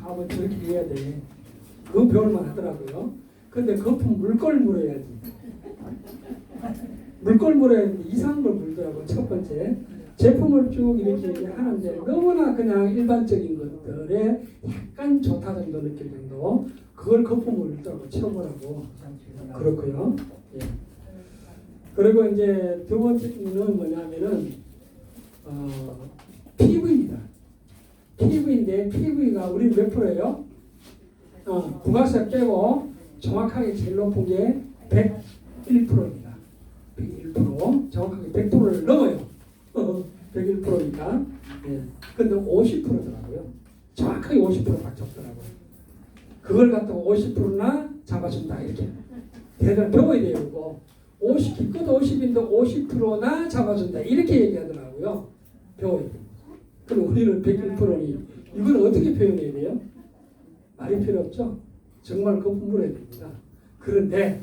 사업은 저렇게 해야 돼. 그거 배울만 하더라고요. 근데 거품 물걸 물어야지. 물걸 물어야 되는데 이상한 걸 물더라고요. 첫 번째. 제품을 쭉 이렇게 하는데 너무나 그냥 일반적인 것들에 약간 좋다 정도 느낄 정도 그걸 거품을 물더라고 채워보라고. 그렇고요. 예. 그리고 이제 두 번째는 뭐냐면은 PV입니다. PV인데 PV가 우리 몇 프로예요? 부가세 빼고 정확하게 제일 높은 게 101%입니다. 101% 정확하게 100%를 넘어요. 101%니까. 예. 근데 50%더라고요. 정확하게 50%딱 적더라고요. 그걸 갖다가 50%나 잡아준다 이렇게. 대단히 배워야 돼요. 이거. 50, 기껏 50인데 50%나 잡아준다 이렇게 얘기하더라고요. 배워야 돼요. 그럼 우리는 101%니 이걸 어떻게 표현해야 돼요? 말이 필요 없죠? 정말 거품 물어야 됩니다. 그런데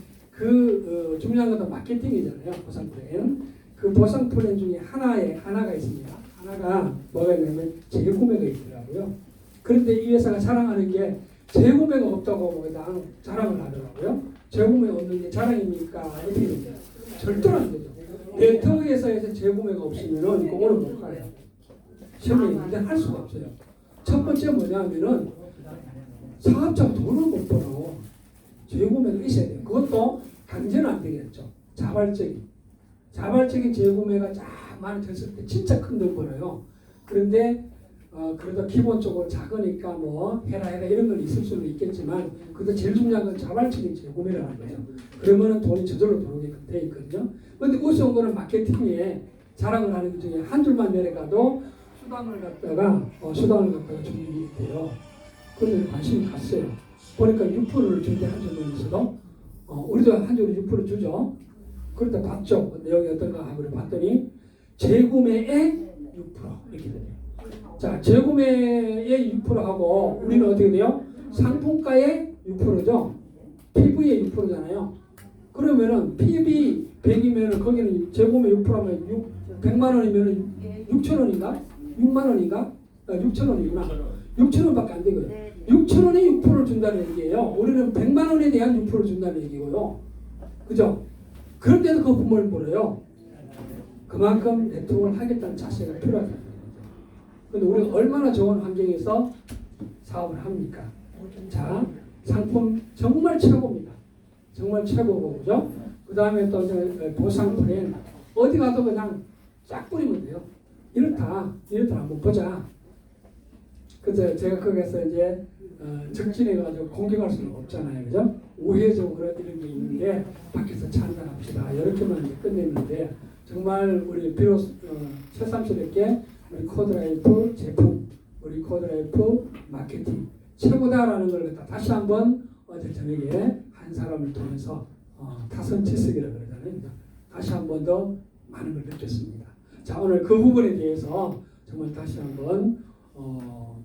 중요한 것은 마케팅이잖아요. 보상 플랜. 그 보상 플랜 중에 하나가 있습니다. 하나가 뭐가 있냐면 재구매가 있더라고요. 그런데 이 회사가 자랑하는 게 재구매가 없다고 그냥 자랑을 하더라고요. 재구매 없는 게 자랑입니까? 어떻게 됩니까? 절대로 안 되죠. 네트워크에서 재구매가 없으면은 그거는 못 가요. 시험에 이제 할 수가 없어요. 첫 번째 뭐냐면은 사업자가 돈을 못 벌어. 재구매가 있어야 돼요. 그것도 강제는 안 되겠죠. 자발적인 재구매가 많이 됐을 때 진짜 큰 돈 벌어요. 그런데 그래도 기본적으로 작으니까 뭐 해라 이런 건 있을 수는 있겠지만 그래도 제일 중요한 건 자발적인 재구매를 하는 거죠. 그러면은 돈이 저절로 들어오게끔 돼 있거든요. 그런데 우스운 거는 마케팅에 자랑을 하는 것 중에 한 줄만 내려가도 수당을 갖다가 준비이 돼요. 그런데 관심이 갔어요. 보니까 6%를 준대 한 줄만 있어도 우리도 한 줄에 6% 주죠. 그러다 봤죠. 내용이 어떤가 하고 봤더니 재구매의 6% 이렇게 돼요. 자, 재구매의 6%하고 우리는 어떻게 돼요? 상품가의 6%죠. PV의 6%잖아요. 그러면은 PV 100이면은 거기는 재구매 6%하면 100만 원이면은 6천 원인가? 6만 원인가? 6천 원이구나. 6천 원밖에 안 되고요. 6천 원에 6%를 준다는 얘기예요. 우리는 100만 원에 대한 6%를 준다는 얘기고요. 그죠? 그런데도 거품을 물어요. 그만큼 네트워크를 하겠다는 자세가 필요하다. 근데 우리가 얼마나 좋은 환경에서 사업을 합니까? 자, 상품 정말 최고입니다. 정말 최고고, 그죠? 그 다음에 또 보상 플랜. 어디 가도 그냥 쫙 뿌리면 돼요. 이렇다 한번 보자. 그래서 제가 거기서 이제 적진해가지고 공격할 수는 없잖아요, 그죠? 우회적으로 이런 게 있는데 밖에서 찬단합시다. 이렇게만 이제 끝냈는데 정말 우리 비록 새삼스럽게 우리 코드라이프 제품, 우리 코드라이프 마케팅 최고다라는 걸 갖다 다시 한번 어제 저녁에 한 사람을 통해서 타선치석이라고 그러잖아요. 다시 한번 더 많은 걸 느꼈습니다. 자, 오늘 그 부분에 대해서 정말 다시 한번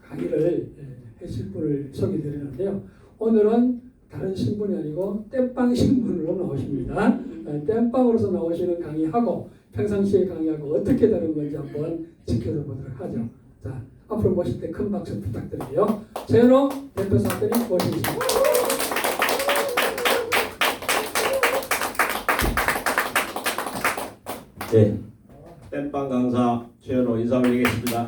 강의를 하실 분을 소개드리는데요. 오늘은 다른 신분이 아니고 땜빵 신분으로 나오십니다. 땜빵으로서 나오시는 강의하고 평상시에 강의하고 어떻게 다른 건지 한번 지켜서 보도록 하죠. 자, 앞으로 모실 때 큰 박수 부탁드릴게요. 최현호 대표사들이 모시겠습니다. 네, 땜빵 강사 최현호 인사 올리겠습니다.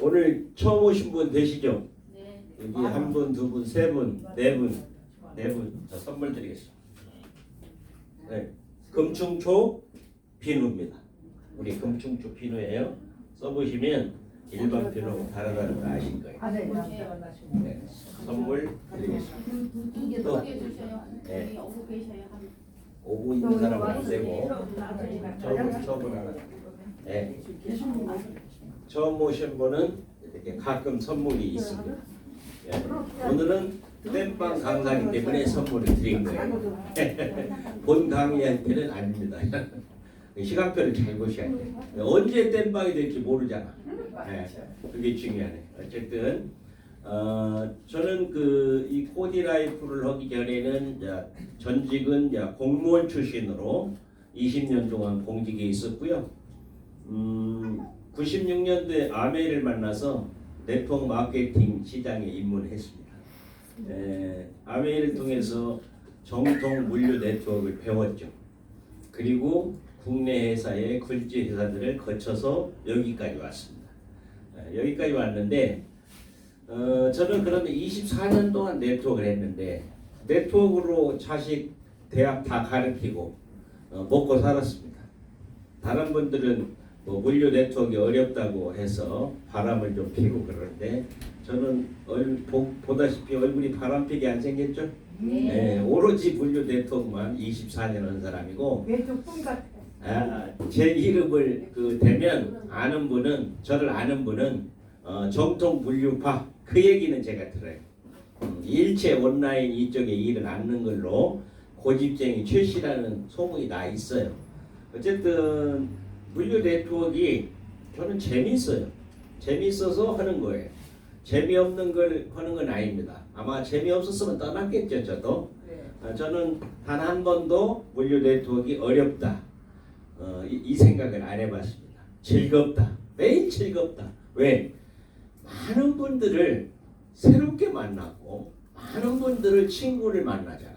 오늘 처음 오신 분 되시죠? 네. 여기 한 분, 두 분, 세 분, 네 분, 자, 선물 드리겠습니다. 네, 금충초 비누입니다. 우리 금충초 비누예요. 써보시면 일반 비누하고 다르다는 거 아실 거예요. 네, 선물 드리겠습니다. 또, 네, 오고 있는 사람은 안 되고 처음 하나. 네. 처음 오신 분은 이렇게 가끔 선물이 있습니다. 예. 오늘은 땜빵 강사이기 때문에 선물을 드린 거예요. 본 강의한테는 아닙니다. 시간표를 잘 보셔야 돼요. 언제 땜빵이 될지 모르잖아. 예. 그게 중요하네. 어쨌든 저는 이 코디라이프를 하기 전에는 전직은 공무원 출신으로 20년 동안 공직에 있었고요. 96년도에 아메를 만나서 네트워크 마케팅 시장에 입문했습니다. 아메이를 통해서 정통 물류 네트워크를 배웠죠. 그리고 국내 회사의 굴지 회사들을 거쳐서 여기까지 왔습니다. 여기까지 왔는데 저는 그러면 24년 동안 네트워크를 했는데 네트워크로 자식 대학 다 가르치고 먹고 살았습니다. 다른 분들은 뭐 물류 네트워크가 어렵다고 해서 바람을 좀 피고 그러는데 저는 보다시피 얼굴이 바람피게 안 생겼죠? 네, 오로지 물류 네트워크만 24년 한 사람이고 제 이름을 대면 아는 분은 저를 아는 분은 정통 물류파 그 얘기는 제가 들어요. 일체 온라인 이쪽에 일을 않는 걸로 고집쟁이 최씨라는 소문이 나 있어요. 어쨌든 물류 네트워크가 저는 재밌어요. 재밌어서 하는 거예요. 재미없는 걸 하는 건 아닙니다. 아마 재미없었으면 떠났겠죠. 저도. 저는 단 한 번도 물류 네트워크가 어렵다 이 생각을 안 해봤습니다. 즐겁다. 매일 즐겁다. 왜? 많은 분들을 새롭게 만나고 많은 분들을 친구를 만나잖아요.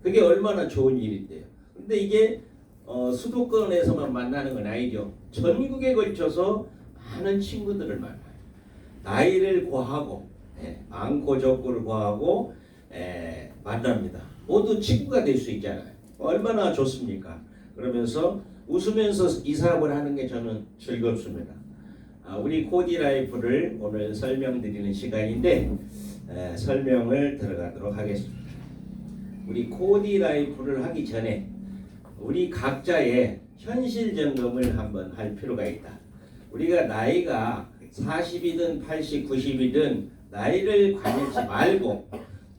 그게 얼마나 좋은 일인데요. 근데 이게 수도권에서만 만나는 건 아니죠. 전국에 걸쳐서 많은 친구들을 만나요. 나이를 고하고 많고 적고를 고하고 만납니다. 모두 친구가 될 수 있잖아요. 얼마나 좋습니까? 그러면서 웃으면서 이 사업을 하는 게 저는 즐겁습니다. 우리 코디라이프를 오늘 설명드리는 시간인데 설명을 들어가도록 하겠습니다. 우리 코디라이프를 하기 전에 우리 각자의 현실 점검을 한번 할 필요가 있다. 우리가 나이가 40이든 80, 90이든 나이를 관여치 말고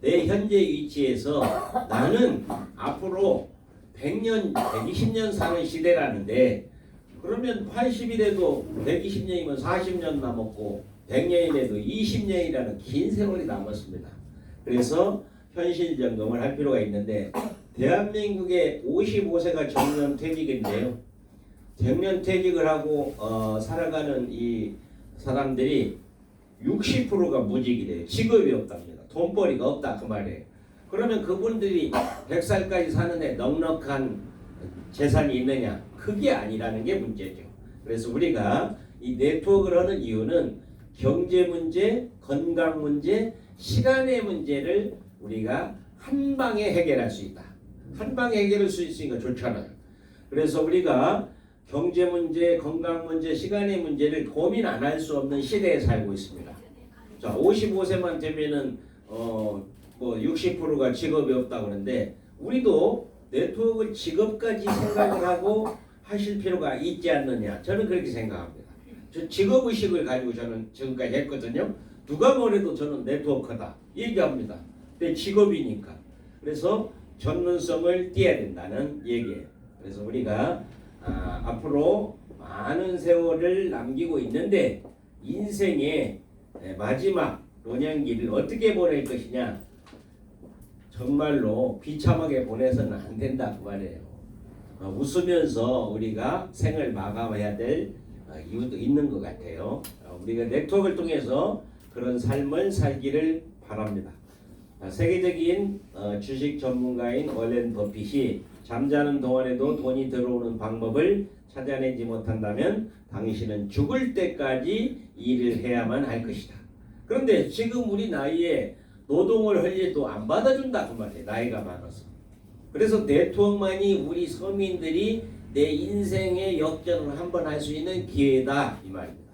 내 현재 위치에서 나는 앞으로 100년, 120년 사는 시대라는데 그러면 80이라도 120년이면 40년 남았고 100년이라도 20년이라는 긴 세월이 남았습니다. 그래서 현실 점검을 할 필요가 있는데 대한민국의 55세가 정년퇴직인데요. 정년퇴직을 하고 살아가는 이 사람들이 60%가 무직이래요. 직업이 없답니다. 돈벌이가 없다 그 말이에요. 그러면 그분들이 100살까지 사는데 넉넉한 재산이 있느냐? 그게 아니라는 게 문제죠. 그래서 우리가 이 네트워크를 하는 이유는 경제 문제, 건강 문제, 시간의 문제를 우리가 한 방에 해결할 수 있다. 한 방에 해결할 수 있으니까 좋잖아요. 그래서 우리가 경제 문제, 건강 문제, 시간의 문제를 고민 안 할 수 없는 시대에 살고 있습니다. 자, 55세만 되면은 뭐 60%가 직업이 없다고 그러는데 우리도 네트워크 직업까지 생각을 하고 하실 필요가 있지 않느냐. 저는 그렇게 생각합니다. 저 직업의식을 가지고 저는 지금까지 했거든요. 누가 뭐래도 저는 네트워크다 얘기합니다. 내 직업이니까. 그래서 전문성을 띄어야 된다는 얘기예요. 그래서 우리가 앞으로 많은 세월을 남기고 있는데 인생의 마지막 노년기를 어떻게 보낼 것이냐. 정말로 비참하게 보내서는 안 된다 그 말이에요. 웃으면서 우리가 생을 마감해야 될 이유도 있는 것 같아요. 우리가 네트워크를 통해서 그런 삶을 살기를 바랍니다. 세계적인 주식 전문가인 워렌 버핏이 잠자는 동안에도 돈이 들어오는 방법을 찾아내지 못한다면 당신은 죽을 때까지 일을 해야만 할 것이다. 그런데 지금 우리 나이에 노동을 할 일도 안 받아준다 그 말이에요. 나이가 많아서. 그래서 네트워크만이 우리 서민들이 내 인생의 역전을 한번 할 수 있는 기회다 이 말입니다.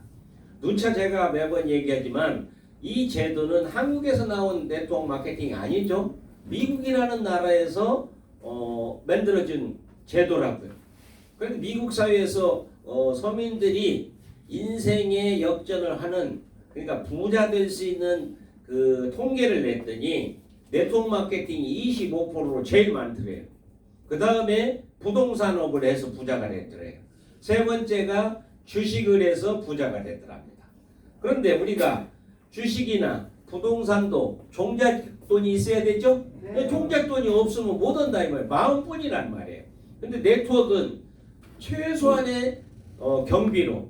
누차 제가 매번 얘기하지만 이 제도는 한국에서 나온 네트워크 마케팅이 아니죠. 미국이라는 나라에서 만들어진 제도라고요. 그런데 미국 사회에서 서민들이 인생의 역전을 하는 그러니까 부자 될 수 있는 그 통계를 냈더니 네트워크 마케팅이 25%로 제일 많더래요. 그 다음에 부동산업을 해서 부자가 됐더래요. 세 번째가 주식을 해서 부자가 됐더랍니다. 그런데 우리가 주식이나 부동산도 종잣돈이 있어야 되죠? 네. 종잣돈이 없으면 못 한다 이 말이에요. 마음뿐이란 말이에요. 근데 네트워크는 최소한의 경비로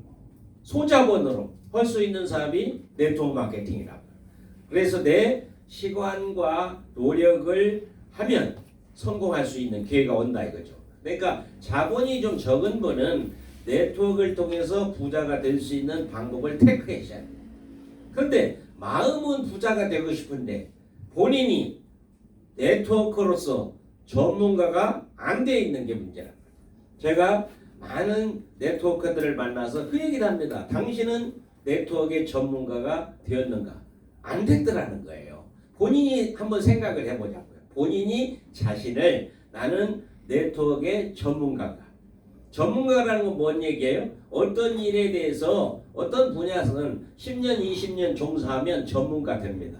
소자본으로 할 수 있는 사업이 네트워크 마케팅이라고. 그래서 내 시간과 노력을 하면 성공할 수 있는 기회가 온다 이거죠. 그러니까 자본이 좀 적은 분은 네트워크를 통해서 부자가 될 수 있는 방법을 택하셔야 돼요. 그런데 마음은 부자가 되고 싶은데 본인이 네트워크로서 전문가가 안 돼 있는 게 문제라고. 제가 많은 네트워크들을 만나서 그 얘기를 합니다. 당신은 네트워크의 전문가가 되었는가? 안 됐더라는 거예요. 본인이 한번 생각을 해보자고요. 본인이 자신을 나는 네트워크의 전문가가. 전문가라는 건 뭔 얘기예요? 어떤 일에 대해서 어떤 분야에서는 10년, 20년 종사하면 전문가 됩니다.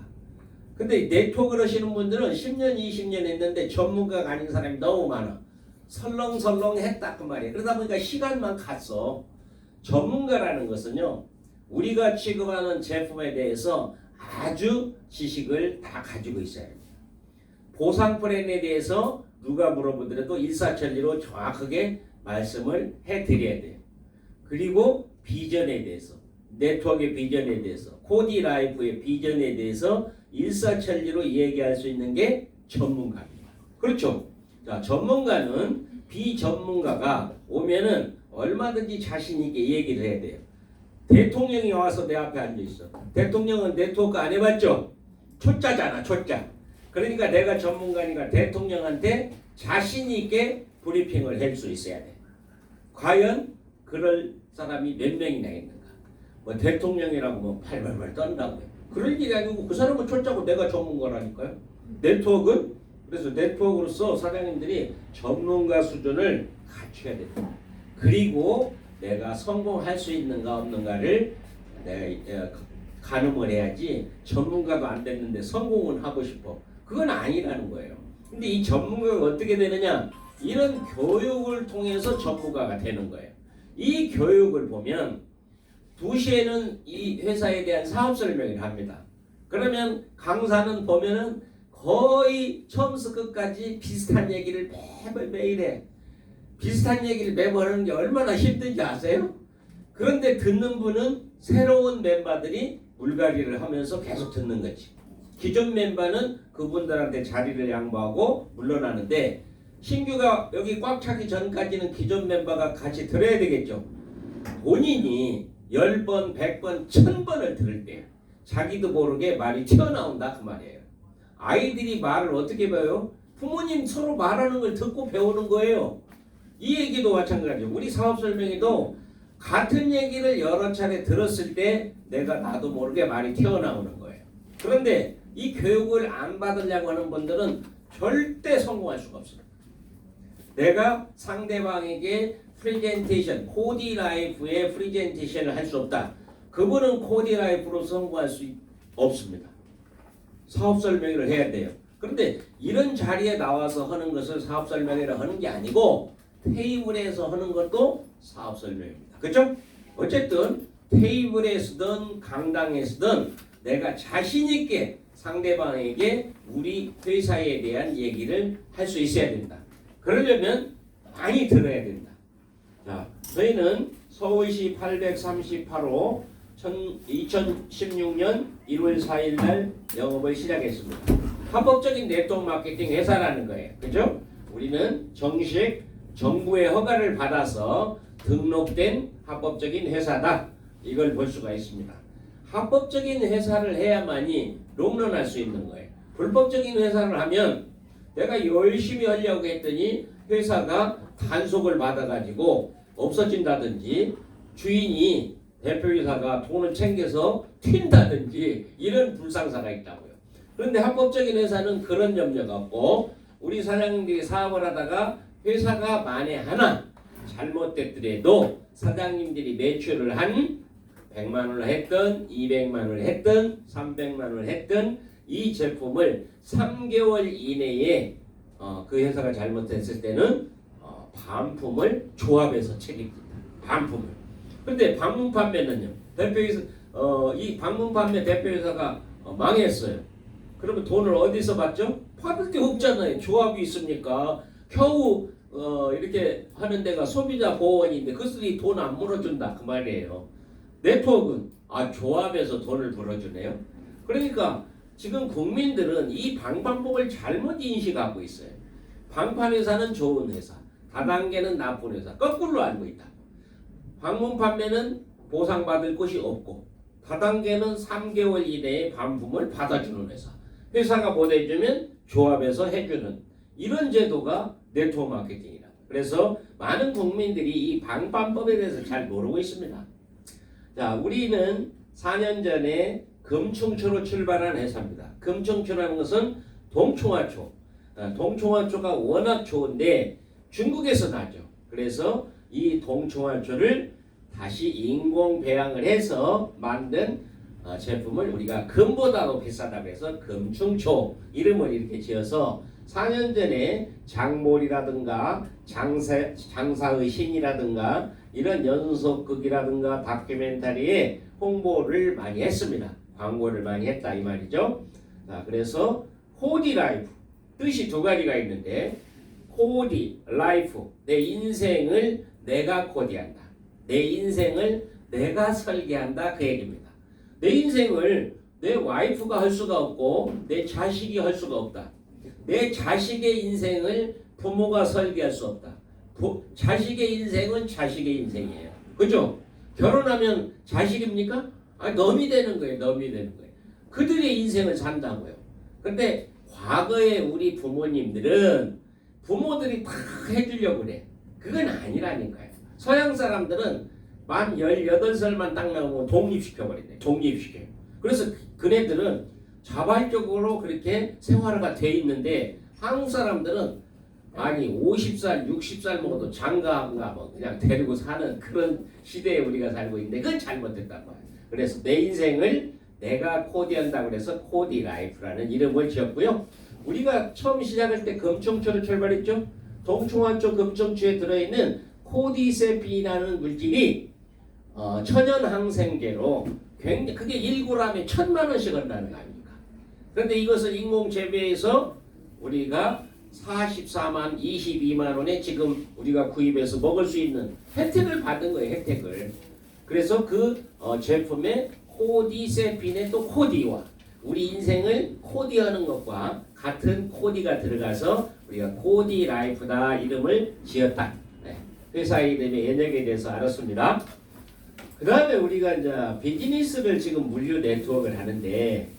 근데 네트워크를 하시는 분들은 10년, 20년 했는데 전문가가 아닌 사람이 너무 많아. 설렁설렁 했다 그 말이에요. 그러다 보니까 시간만 갔어. 전문가라는 것은요, 우리가 취급하는 제품에 대해서 아주 지식을 다 가지고 있어야 됩니다. 보상 플랜에 대해서 누가 물어보더라도 일사천리로 정확하게 말씀을 해드려야 돼요. 그리고 비전에 대해서, 네트워크의 비전에 대해서, 코디라이프의 비전에 대해서 일사천리로 얘기할 수 있는 게 전문가입니다. 그렇죠? 자, 전문가는 비전문가가 오면은 얼마든지 자신 있게 얘기를 해야 돼요. 대통령이 와서 내 앞에 앉아 있어. 대통령은 네트워크 안 해봤죠? 초짜잖아, 초짜. 그러니까 내가 전문가니까 대통령한테 자신 있게 브리핑을 할 수 있어야 돼. 과연 그럴 사람이 몇 명이나 있는가? 뭐 대통령이라고 뭐 팔팔팔 떤다고요. 그럴 일이 아니고 그 사람은 초짜고 내가 전문가라니까요. 네트워크는 그래서 네트워크로서 사장님들이 전문가 수준을 갖춰야 됩니다. 그리고 내가 성공할 수 있는가 없는가를 내가 가늠을 해야지 전문가도 안 됐는데 성공은 하고 싶어. 그건 아니라는 거예요. 근데 이 전문가가 어떻게 되느냐? 이런 교육을 통해서 전문가가 되는 거예요. 이 교육을 보면 2시에는 이 회사에 대한 사업 설명을 합니다. 그러면 강사는 보면은 거의 처음부터 끝까지 비슷한 얘기를 매일 해. 비슷한 얘기를 매번 하는 게 얼마나 힘든지 아세요? 그런데 듣는 분은 새로운 멤버들이 물갈이를 하면서 계속 듣는 거지. 기존 멤버는 그분들한테 자리를 양보하고 물러나는데 신규가 여기 꽉 차기 전까지는 기존 멤버가 같이 들어야 되겠죠. 본인이 10번, 100번, 1000번을 들을 때 자기도 모르게 말이 튀어나온다 그 말이에요. 아이들이 말을 어떻게 배워요? 부모님 서로 말하는 걸 듣고 배우는 거예요. 이 얘기도 마찬가지죠. 우리 사업 설명회도 같은 얘기를 여러 차례 들었을 때 내가 나도 모르게 말이 튀어나오는 거예요. 그런데 이 교육을 안 받으려고 하는 분들은 절대 성공할 수가 없어요. 내가 상대방에게 프레젠테이션, 코디라이프의 프레젠테이션을 할 수 없다. 그분은 코디라이프로 성공할 수 없습니다. 사업 설명회를 해야 돼요. 그런데 이런 자리에 나와서 하는 것을 사업 설명회를 하는 게 아니고 테이블에서 하는 것도 사업 설명입니다. 그렇죠? 어쨌든 테이블에서든 강당에서든 내가 자신 있게 상대방에게 우리 회사에 대한 얘기를 할 수 있어야 된다. 그러려면 많이 들어야 된다. 자, 저희는 서울시 838호 2016년 1월 4일 날 영업을 시작했습니다. 합법적인 네트워크 마케팅 회사라는 거예요. 그죠? 우리는 정식 정부의 허가를 받아서 등록된 합법적인 회사다. 이걸 볼 수가 있습니다. 합법적인 회사를 해야만이 롱런할 수 있는 거예요. 불법적인 회사를 하면 내가 열심히 하려고 했더니 회사가 단속을 받아가지고 없어진다든지 주인이 대표이사가 돈을 챙겨서 튄다든지 이런 불상사가 있다고요. 그런데 합법적인 회사는 그런 염려가 없고 우리 사장님들이 사업을 하다가 회사가 만에 하나 잘못됐더라도 사장님들이 매출을 한 100만 원을 했던 200만 원을 했던 300만 원을 했던 이 제품을 3개월 이내에 그 회사가 잘못했을 때는 반품을 조합해서 책임집니다. 반품을. 그런데 방문 판매는요. 대표이사 이 방문 판매 대표이사가 망했어요. 그러면 돈을 어디서 받죠? 받을 게 없잖아요. 조합이 있으니까 겨우 이렇게 하는 데가 소비자 보호원인데 그것들이 돈 안 물어준다 그 말이에요. 네트워크는 조합에서 돈을 벌어주네요. 그러니까 지금 국민들은 이 방판법을 잘못 인식하고 있어요. 방판회사는 좋은 회사, 다단계는 나쁜 회사, 거꾸로 알고 있다. 방문 판매는 보상받을 것이 없고 다단계는 3개월 이내에 반품을 받아주는 회사. 회사가 못 해주면 조합에서 해주는 이런 제도가 네트워크 마케팅이다. 그래서 많은 국민들이 이 방판법에 대해서 잘 모르고 있습니다. 자, 우리는 4년 전에 금충초로 출발한 회사입니다. 금충초라는 것은 동충하초. 동충하초가 워낙 좋은데 중국에서 나죠. 그래서 이 동충하초를 다시 인공 배양을 해서 만든 제품을 우리가 금보다도 비싸다고 해서 금충초 이름을 이렇게 지어서 4년 전에 장몰이라든가 장사의 신이라든가 이런 연속극이라든가 다큐멘터리에 홍보를 많이 했습니다. 광고를 많이 했다 이 말이죠. 그래서 코디 라이프 뜻이 두 가지가 있는데 코디 라이프 내 인생을 내가 코디한다. 내 인생을 내가 설계한다 그 얘기입니다. 내 인생을 내 와이프가 할 수가 없고 내 자식이 할 수가 없다. 내 자식의 인생을 부모가 설계할 수 없다. 자식의 인생은 자식의 인생이에요. 그죠? 결혼하면 자식입니까? 넘이 되는 거예요. 넘이 되는 거예요. 그들의 인생을 산다고요. 근데 과거에 우리 부모님들은 부모들이 다 해주려고 그래. 그건 아니라니까요. 서양 사람들은 만 18살만 딱 나오면 독립시켜버린대. 독립시켜요. 그래서 그네들은 자발적으로 그렇게 생활화가 돼 있는데 한국 사람들은 50살, 60살 먹어도 장가가 뭐 그냥 데리고 사는 그런 시대에 우리가 살고 있는데 그건 잘못됐단 말이에요. 그래서 내 인생을 내가 코디한다고 해서 코디 라이프라는 이름을 지었고요. 우리가 처음 시작할 때 금충초를 출발했죠. 동충하초 금충초에 들어있는 코디세핀이라는 물질이 천연 항생제로 굉장히 그게 1g에 1,000만 원씩 한다는 거 아닙니까? 그런데 이것을 인공 재배해서 우리가 44만 22만 원에 지금 우리가 구입해서 먹을 수 있는 혜택을 받은 거예요. 혜택을. 그래서 그 제품에 코디세핀의 또 코디와 우리 인생을 코디하는 것과 같은 코디가 들어가서 우리가 코디 라이프다 이름을 지었다. 회사 이름의 연역에 대해서 알았습니다. 그 다음에 우리가 이제 비즈니스를 지금 물류 네트워크를 하는데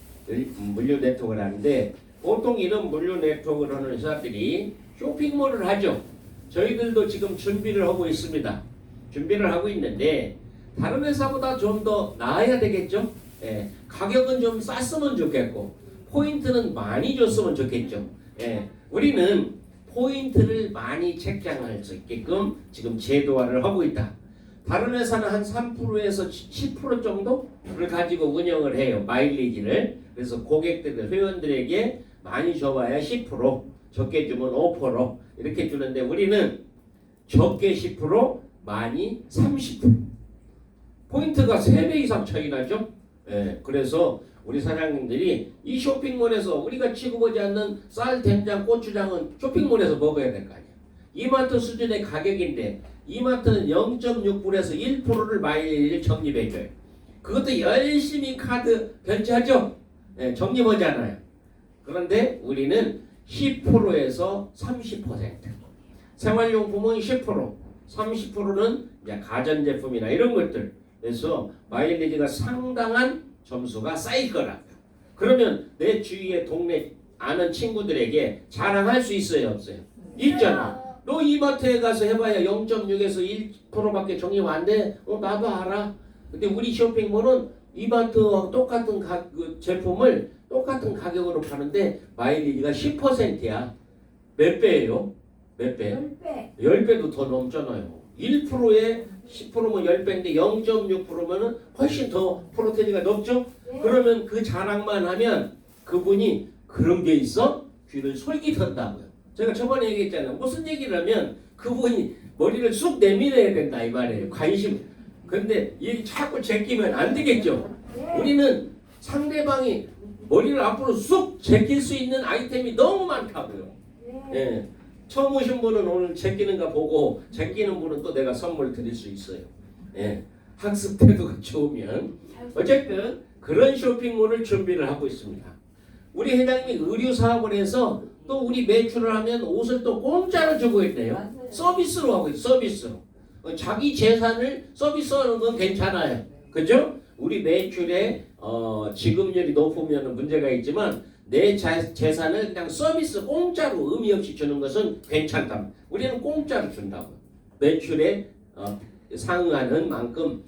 보통 이런 물류 네트워크를 하는 회사들이 쇼핑몰을 하죠. 저희들도 지금 준비를 하고 있습니다. 준비를 하고 있는데 다른 회사보다 좀 더 나아야 되겠죠. 가격은 좀 쌌으면 좋겠고 포인트는 많이 줬으면 좋겠죠. 우리는 포인트를 많이 책정할 수 있게끔 지금 제도화를 하고 있다. 다른 회사는 한 3%에서 10% 정도를 가지고 운영을 해요. 마일리지를. 그래서 고객들, 회원들에게 많이 줘봐야 10%, 적게 주면 5% 이렇게 주는데 우리는 적게 10%, 많이 30%. 포인트가 3배 이상 차이 나죠? 그래서 우리 사장님들이 이 쇼핑몰에서 우리가 취급하지 않는 쌀, 된장, 고추장은 쇼핑몰에서 먹어야 될 거 아니야. 이마트 수준의 가격인데 이마트는 0.6불에서 1%를 마일리지를 적립해줘요. 그것도 열심히 카드 결제하죠? 적립하잖아요. 그런데 우리는 10%에서 30%. 생활용품은 10%, 30%는 이제 가전제품이나 이런 것들. 그래서 마일리지가 상당한 점수가 쌓일 거라고요. 그러면 내 주위의 동네 아는 친구들에게 자랑할 수 있어요, 없어요? 있잖아. 너 이마트에 가서 해봐야 0.6에서 1%밖에 적립 안 돼? 나도 알아. 근데 우리 쇼핑몰은 이마트와 똑같은 그 제품을 똑같은 가격으로 파는데 마일리지가 10%야. 몇 배예요? 몇 배? 10배. 10배도 더 넘잖아요. 1%에 10%면 10배인데 0.6%면은 훨씬 더 프로테인가 높죠? 네. 그러면 그 자랑만 하면 그분이 그런 게 있어? 귀를 솔깃한다고요. 제가 저번에 얘기했잖아요. 무슨 얘기를 하면 그분이 머리를 쑥 내밀어야 된다 이 말이에요. 관심. 근데 이 자꾸 제끼면 안 되겠죠. 네. 우리는 상대방이 머리를 앞으로 쑥 제낄 수 있는 아이템이 너무 많다고요. 네. 처음 오신 분은 오늘 제끼는가 보고 제끼는 분은 또 내가 선물 드릴 수 있어요. 학습 태도가 좋으면. 잘 어쨌든 그런 쇼핑몰을 준비를 하고 있습니다. 우리 회장님이 의류 사업을 해서 또 우리 매출을 하면 옷을 또 공짜로 주고 있대요. 서비스로 하고 있어요. 서비스로. 자기 재산을 서비스하는 건 괜찮아요. 그죠? 우리 매출의 지급률이 높으면 문제가 있지만 내 재산을 그냥 서비스 공짜로 의미 없이 주는 것은 괜찮다. 우리는 공짜로 준다고. 매출에 상응하는 만큼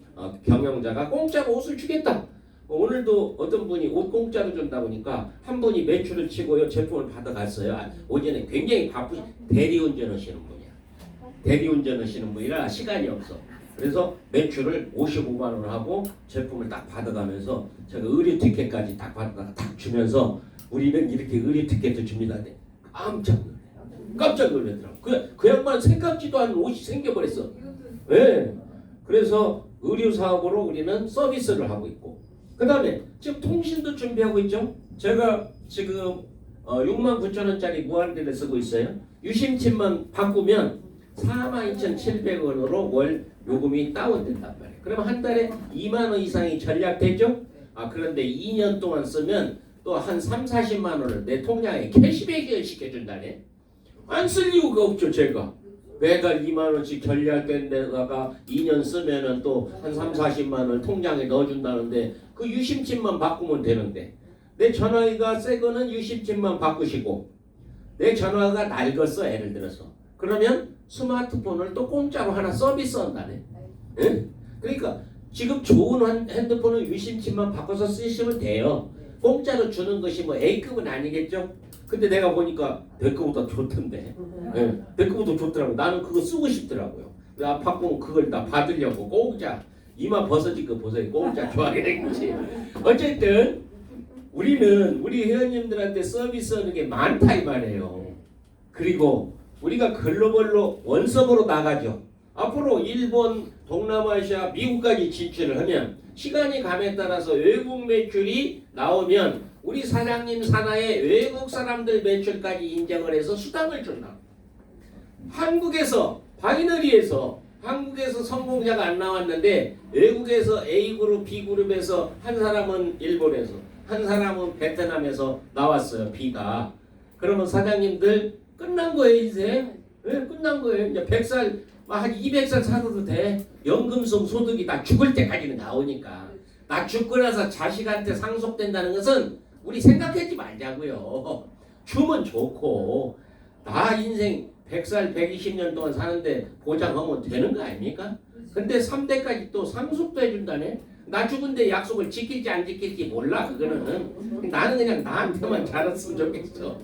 경영자가 공짜로 옷을 주겠다. 오늘도 어떤 분이 옷 공짜로 준다 보니까 한 분이 매출을 치고요 제품을 받아갔어요. 오전에 굉장히 바쁘신 대리운전 하시는 분이야. 대리운전 하시는 분이라 시간이 없어. 그래서 매출을 55만 원 하고 제품을 딱 받아가면서 제가 의류 티켓까지 딱 받아가 딱 주면서 우리는 이렇게 의류 티켓을 줍니다. 깜짝 놀랐더라고. 그 양반 생각지도 않은 옷이 생겨버렸어. 네. 그래서 의류 사업으로 우리는 서비스를 하고 있고 그 다음에 지금 통신도 준비하고 있죠. 제가 지금 69,000원짜리 무한대를 쓰고 있어요. 유심칩만 바꾸면 42,700원으로 월 요금이 다운된단 말이에요. 그러면 한 달에 2만 원 이상이 절약되죠. 그런데 2년 동안 쓰면 또 한 3, 40만 원을 내 통장에 캐시백을 시켜준다네. 안 쓸 이유가 없죠. 제가 매달 2만 원씩 절약된 데다가 2년 쓰면은 또 한 3, 40만 원을 통장에 넣어준다는데 그 유심칩만 바꾸면 되는데 내 전화기가 새 거는 유심칩만 바꾸시고 내 전화가 낡았어 예를 들어서 그러면 스마트폰을 또 공짜로 하나 서비스 한다네. 예? 그러니까 지금 좋은 핸드폰은 유심칩만 바꿔서 쓰시면 돼요. 공짜로 주는 것이 뭐 A급은 아니겠죠? 근데 내가 보니까 내 거보다 좋던데. 예, 내 거보다 좋더라고. 나는 그거 쓰고 싶더라고요. 나 바꾸면 그걸 다 받으려고 공짜. 이마 벗어질 거 벗어야 공짜 좋아하게 된 거지. 어쨌든 우리는 우리 회원님들한테 서비스하는 게 많다 이 말이에요. 그리고 우리가 글로벌로 원섭으로 나가죠. 앞으로 일본, 동남아시아, 미국까지 진출을 하면 시간이 감에 따라서 외국 매출이 나오면 우리 사장님 산하에 외국 사람들 매출까지 인정을 해서 수당을 준다. 한국에서 바이너리에서 한국에서 성공자가 안 나왔는데 외국에서 A그룹, B그룹에서 한 사람은 일본에서 한 사람은 베트남에서 나왔어요. B가. 그러면 사장님들 끝난 거예요 이제. 네, 끝난 거예요. 이제 100살 한 200살 살아도 돼. 연금성 소득이 나 죽을 때까지는 나오니까. 나 죽고 나서 자식한테 상속된다는 것은 우리 생각하지 말자고요. 주면 좋고 나 인생 100살 120년 동안 사는데 보장하면 되는 거 아닙니까? 근데 3대까지 또 상속도 해준다네. 나 죽은데 약속을 지킬지 안 지킬지 몰라. 그거는 나는 그냥 나한테만 잘했으면 좋겠어.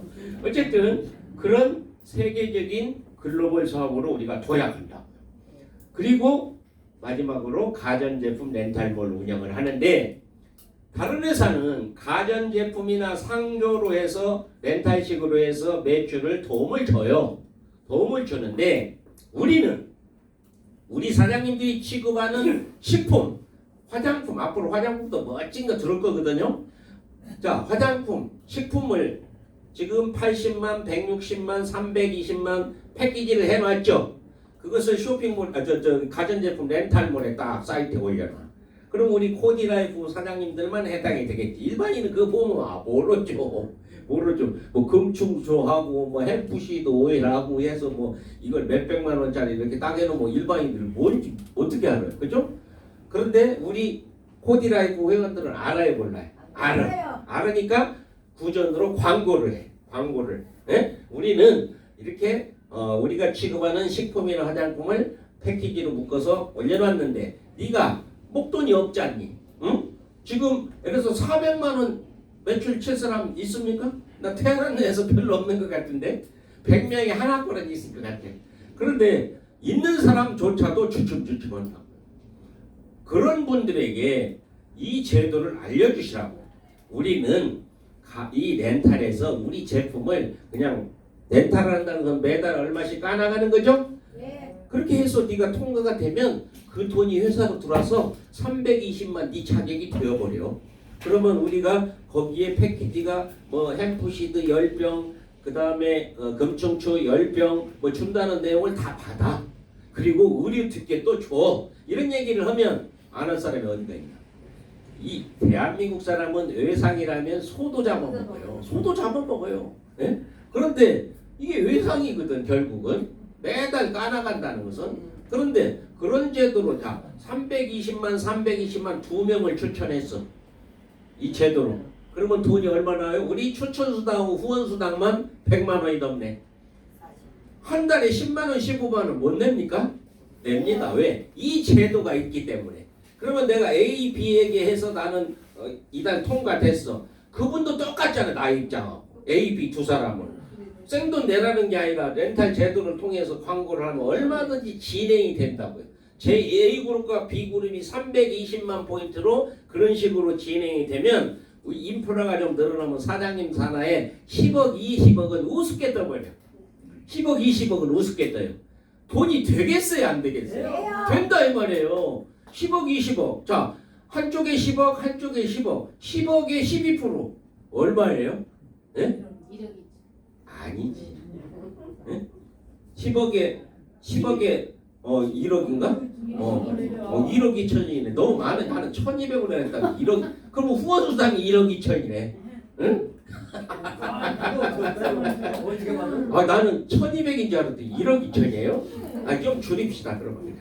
어쨌든 그런 세계적인 글로벌 사업으로 우리가 도약한다. 그리고 마지막으로 가전제품 렌탈몰 운영을 하는데 다른 회사는 가전제품이나 상조로 해서 렌탈식으로 해서 매출을 도움을 줘요. 도움을 주는데 우리는 우리 사장님들이 취급하는 식품, 화장품, 앞으로 화장품도 멋진 거 들을 거거든요. 자, 화장품, 식품을 지금 80만, 160만, 320만 패키지를 해놨죠. 그것을 쇼핑몰, 가전제품 렌탈몰에 딱 사이트에 올려놔. 그럼 우리 코디라이프 사장님들만 해당이 되겠지. 일반인은 그거 보면 모르죠. 뭐 금충소하고 뭐 햄프시도 오일하고 해서 뭐 이걸 몇백만 원짜리 이렇게 딱 해놓으면 일반인들 뭔지 어떻게 알아요, 그죠? 그런데 우리 코디라이프 회원들은 알아요, 몰라요? 알으니까 구전으로 광고를 해. 예? 우리는 이렇게 우리가 취급하는 식품이나 화장품을 패키지로 묶어서 올려놨는데 네가 목돈이 없지 않니? 응? 지금 그래서 400만 원 매출 칠 사람 있습니까? 나 태어난 데에서 별로 없는 것 같은데 100명에 하나꼴은 있을 것 같아. 그런데 있는 사람조차도 주춤주춤한다. 그런 분들에게 이 제도를 알려주시라고. 우리는 이 렌탈에서 우리 제품을 그냥 렌탈한다는 건 매달 얼마씩 까나가는 거죠? 네. 그렇게 해서 네가 통과가 되면 그 돈이 회사로 들어와서 320만 네 자격이 되어버려. 그러면 우리가 거기에 패키지가 뭐 햄프시드 10병 그 다음에 금청초 10병 뭐 준다는 내용을 다 받아. 그리고 의류 티켓도 줘. 이런 얘기를 하면 안 할 사람이 어디가 있냐. 이 대한민국 사람은 외상이라면 소도 잡아먹어요. 소도 잡아먹어요. 예? 그런데 이게 외상이거든 결국은. 매달 까나간다는 것은. 그런데 그런 제도로 자 320만 2명을 추천했어. 이 제도로. 그러면 돈이 얼마나요? 우리 추천수당하고 후원수당만 100만 원이 넘네. 한 달에 10만 원, 15만 원 못 냅니까? 냅니다. 왜? 이 제도가 있기 때문에. 그러면 내가 A, B에게 해서 나는 이달 통과됐어. 그분도 똑같잖아. 나 입장하고. A, B 두 사람은. 생돈 내라는 게 아니라 렌탈 제도를 통해서 광고를 하면 얼마든지 진행이 된다고요. 제 A그룹과 B그룹이 320만 포인트로 그런 식으로 진행이 되면 우리 인프라가 좀 늘어나면 사장님 산하에 10억, 20억은 우습게 떠버려. 10억, 20억은 우습게 떠요. 돈이 되겠어요, 안 되겠어요? 된다 이 말이에요. 10억, 20억. 자, 한쪽에 10억, 한쪽에 10억. 10억에 12% 얼마예요? 예? 아니지. 예? 10억에 1억인가? 1억 2천이네. 너무 많아. 나는 1,200으로 했다. 1억. 그럼 후원수당이 1억 2천이네. 응? 나는 1,200인 줄 알았더니 1억 2천이에요? 좀 줄입시다 그러면.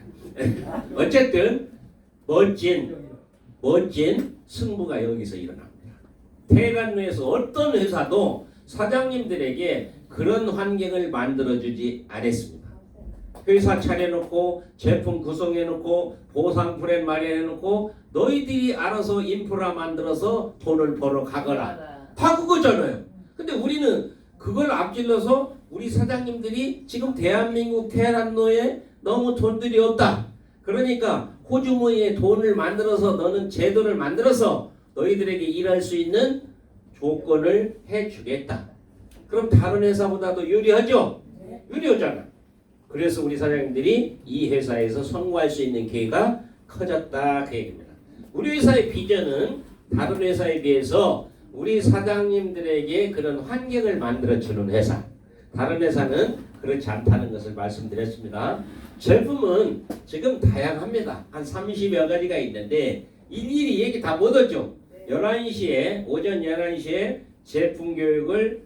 어쨌든 멋진 승부가 여기서 일어납니다. 태관로에서 어떤 회사도 사장님들에게 그런 환경을 만들어주지 않았습니다. 회사 차려놓고 제품 구성해놓고 보상 프랜 마련해놓고 너희들이 알아서 인프라 만들어서 돈을 벌어 가거라. 다 그거잖아요. 근데 우리는 그걸 앞질러서 우리 사장님들이 지금 대한민국 테란노에 너무 돈들이 없다. 그러니까 호주머니에 돈을 만들어서 너는 제도를 만들어서 너희들에게 일할 수 있는 조건을 해주겠다. 그럼 다른 회사보다도 유리하죠? 유리하잖아. 그래서 우리 사장님들이 이 회사에서 성공할 수 있는 기회가 커졌다 그 얘기입니다. 우리 회사의 비전은 다른 회사에 비해서 우리 사장님들에게 그런 환경을 만들어주는 회사. 다른 회사는 그렇지 않다는 것을 말씀드렸습니다. 제품은 지금 다양합니다. 한 30여 가지가 있는데 일일이 얘기 다 못하죠. 11시에 오전 11시에 제품 교육을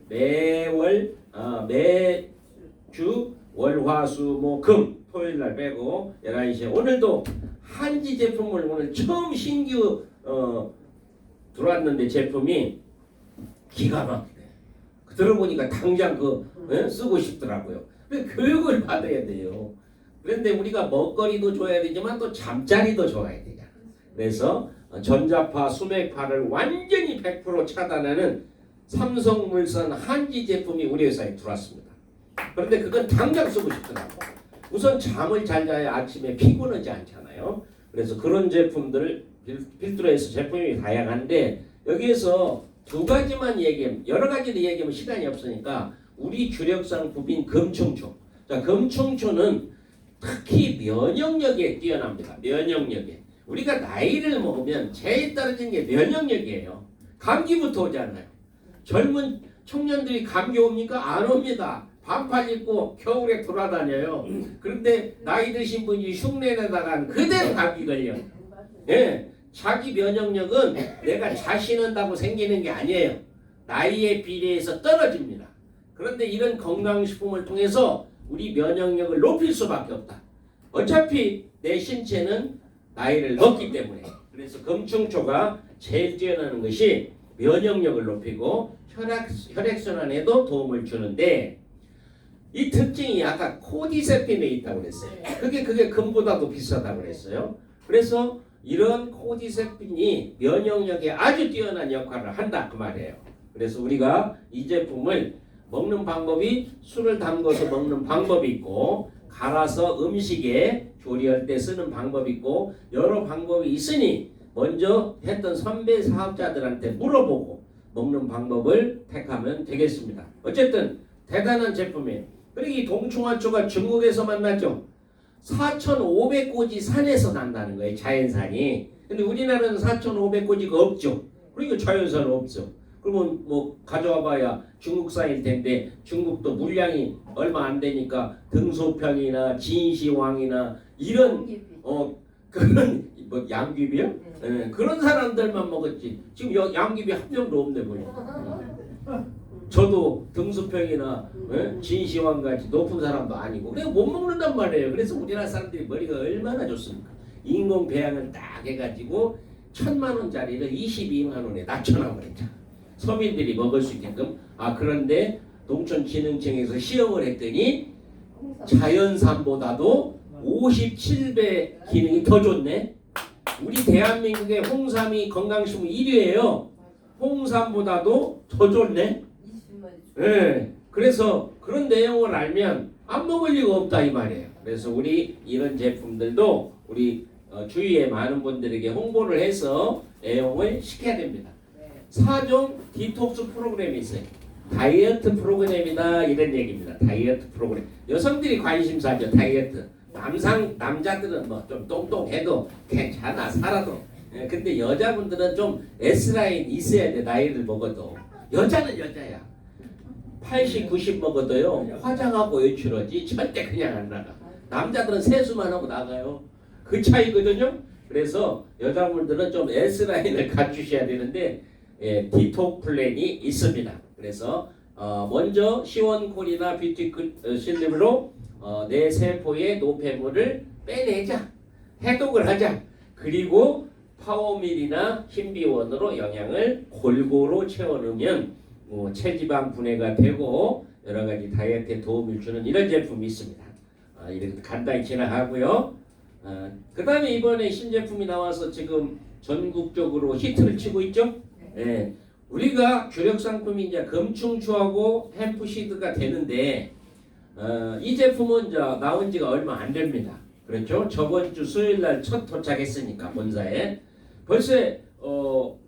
매주 월화수목금 토요일날 빼고 11시에 오늘도 한지 제품을 오늘 처음 신규 들어왔는데 제품이 기가 막히네. 들어보니까 당장 쓰고 싶더라고요. 교육을 받아야 돼요. 그런데 우리가 먹거리도 줘야 되지만 또 잠자리도 줘야 되잖아. 그래서 전자파, 수맥파를 완전히 100% 차단하는 삼성물산 한지 제품이 우리 회사에 들어왔습니다. 그런데 그건 당장 쓰고 싶더라고. 우선 잠을 잘 자야 아침에 피곤하지 않잖아요. 그래서 그런 제품들을 필두로 해서 제품이 다양한데 여기에서 두 가지만 얘기하면 여러 가지를 얘기하면 시간이 없으니까 우리 주력 상품인 금충초. 자, 금충초는 특히 면역력에 뛰어납니다. 면역력에. 우리가 나이를 먹으면 제일 떨어지는 게 면역력이에요. 감기부터 오잖아요. 젊은 청년들이 감기 옵니까? 안 옵니다. 반팔 입고 겨울에 돌아다녀요. 그런데 나이 드신 분이 흉내내다가 그대로 감기 걸려. 예, 자기 면역력은 내가 자신한다고 생기는 게 아니에요. 나이에 비례해서 떨어집니다. 그런데 이런 건강식품을 통해서 우리 면역력을 높일 수밖에 없다. 어차피 내 신체는 나이를 먹기 때문에. 그래서 금충초가 제일 뛰어나는 것이 면역력을 높이고 혈액순환에도 도움을 주는데 이 특징이 아까 코디세핀에 있다고 그랬어요. 그게 금보다도 비싸다고 그랬어요. 그래서 이런 코디세핀이 면역력에 아주 뛰어난 역할을 한다 그 말이에요. 그래서 우리가 이 제품을 먹는 방법이 술을 담궈서 먹는 방법이 있고 갈아서 음식에 조리할 때 쓰는 방법이 있고 여러 방법이 있으니 먼저 했던 선배 사업자들한테 물어보고 먹는 방법을 택하면 되겠습니다. 어쨌든 대단한 제품이에요. 그리고 이 동충하초가 중국에서 만났죠. 4,500고지 산에서 난다는 거예요. 자연산이. 근데 우리나라는 4,500고지가 없죠. 그러니까 자연산은 없죠. 그러면 뭐 가져와 봐야 중국산일 텐데 중국도 물량이 얼마 안 되니까 등소평이나 진시황이나 이런 그런 뭐 양귀비요? 예, 그런 사람들만 먹었지. 지금 양귀비 한 명도 없네 보니까. 저도 등수평이나 진시황 같이 높은 사람도 아니고 그래 못 먹는단 말이에요. 그래서 우리나라 사람들이 머리가 얼마나 좋습니까? 인공 배양을 딱 해가지고 1,000만 원짜리를 22만 원에 낮춰놔버렸죠. 서민들이 먹을 수 있게끔. 아 그런데 농촌진흥청에서 시험을 했더니 자연산보다도 57배 기능이 더 좋네. 우리 대한민국의 홍삼이 건강식품 1위예요. 홍삼보다도 더 좋네. 네. 그래서 그런 내용을 알면 안 먹을 리가 없다 이 말이에요. 그래서 우리 이런 제품들도 우리 주위에 많은 분들에게 홍보를 해서 애용을 시켜야 됩니다. 4종 디톡스 프로그램이 있어요. 다이어트 프로그램이다 이런 얘기입니다. 다이어트 프로그램. 여성들이 관심사죠. 다이어트. 남자들은 뭐 좀 똥똥해도 괜찮아 살아도. 근데 여자분들은 좀 S라인 있어야 돼. 나이를 먹어도. 여자는 여자야. 80, 90 먹어도요. 화장하고 외출하지 절대 그냥 안 나가. 남자들은 세수만 하고 나가요. 그 차이거든요. 그래서 여자분들은 좀 S라인을 갖추셔야 되는데 디톡 플랜이 있습니다. 그래서 먼저 시원콜이나 뷰티 실름으로 내 세포의 노폐물을 빼내자. 해독을 하자. 그리고 파워밀이나 흰비원으로 영양을 골고루 채워넣으면 체지방 분해가 되고 여러 가지 다이어트에 도움을 주는 이런 제품이 있습니다. 이렇게 간단히 지나가고요. 그 다음에 이번에 신제품이 나와서 지금 전국적으로 히트를 치고 있죠. 네. 우리가 주력 상품이 이제 금충추하고 햄프시드가 되는데 이 제품은 이제 나온 지가 얼마 안 됩니다. 그렇죠? 저번 주 수요일 날 첫 도착했으니까 본사에 벌써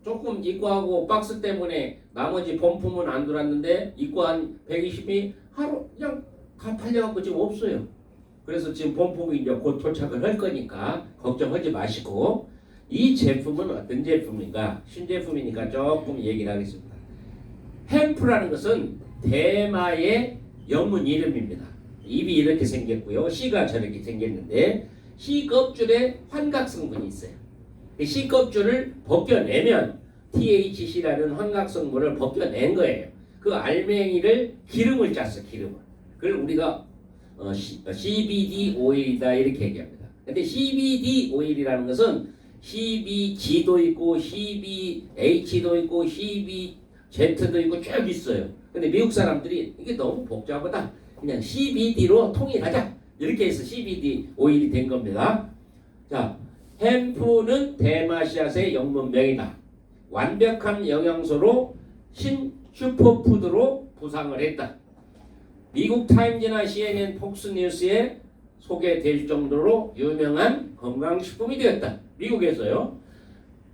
조금 입고하고 박스 때문에 나머지 본품은 안 들어왔는데 입고한 120이 하루 그냥 다 팔려갖고 지금 없어요. 그래서 지금 본품이 이제 곧 도착을 할 거니까 걱정하지 마시고 이 제품은 어떤 제품인가? 신제품이니까 조금 얘기를 하겠습니다. 햄프라는 것은 대마의 영문 이름입니다. 입이 이렇게 생겼고요. 씨가 저렇게 생겼는데 씨 껍질에 환각 성분이 있어요. 씨 껍질을 벗겨내면 THC라는 환각 성분을 벗겨낸 거예요. 그 알맹이를 기름을 짰어. 기름을. 그걸 우리가 CBD 오일이다 이렇게 얘기합니다. 근데 CBD 오일이라는 것은 CBG도 있고 CBH도 있고 CBZ도 있고 쭉 있어요. 근데 미국 사람들이 이게 너무 복잡하다. 그냥 CBD로 통일하자. 이렇게 해서 CBD 오일이 된 겁니다. 자, 햄프는 대마씨앗의 영문명이다. 완벽한 영양소로 슈퍼푸드로 부상을 했다. 미국 타임즈나 CNN, 폭스뉴스에 소개될 정도로 유명한 건강식품이 되었다. 미국에서요.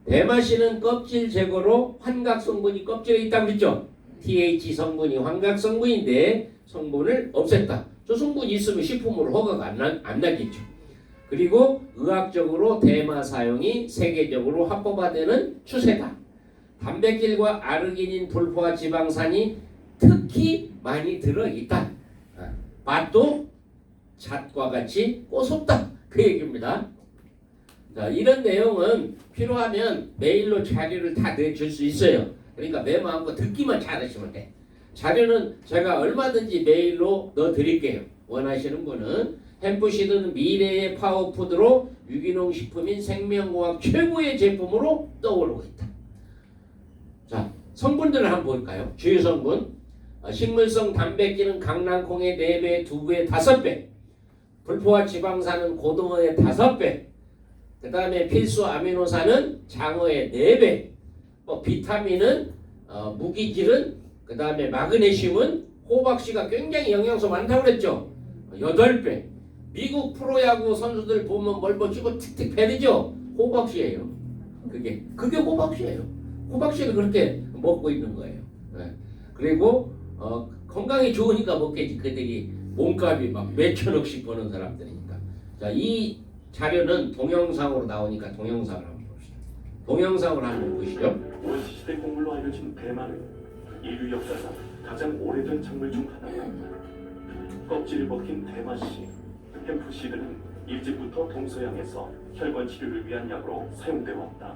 대마씨는 껍질 제거로 환각 성분이 껍질에 있다고 그랬죠. TH 성분이 환각 성분인데 성분을 없앴다. 저 성분이 있으면 식품으로 허가가 안 나겠죠. 그리고 의학적으로 대마 사용이 세계적으로 합법화되는 추세다. 단백질과 아르기닌, 불포화 지방산이 특히 많이 들어있다. 맛도 잣과 같이 꼬숩다. 그 얘기입니다. 자, 이런 내용은 필요하면 메일로 자료를 다 내줄 수 있어요. 그러니까 메모하고 듣기만 잘하시면 돼. 자료는 제가 얼마든지 메일로 넣어드릴게요. 원하시는 분은. 햄프시드는 미래의 파워푸드로 유기농 식품인 생명공학 최고의 제품으로 떠오르고 있다. 자, 성분들을 한번 볼까요? 주요 성분. 식물성 단백질은 강낭콩의 4배, 2배, 5배. 불포화 지방산은 고등어의 5배. 그 다음에 필수 아미노산은 장어의 4배. 비타민은 무기질은 그 다음에 마그네슘은 호박씨가 굉장히 영양소 많다고 그랬죠. 8배. 미국 프로야구 선수들 보면 멀버 치고 틱틱 패리죠. 호박씨예요. 그게 호박씨예요. 호박씨를 그렇게 먹고 있는 거예요. 네. 그리고 건강이 좋으니까 먹겠지. 그들이 몸값이 막 몇천억씩 버는 사람들이니까. 자, 이 자료는 동영상으로 나오니까 동영상을 한번 봅시다. 동영상을 한번 보시죠. 원시시대 곡물로 알려진 대마는 인류 역사상 가장 오래된 작물 중 하나다. 껍질을 벗긴 대마씨, 햄프시드는 일찍부터 동서양에서 혈관 치료를 위한 약으로 사용돼 왔다.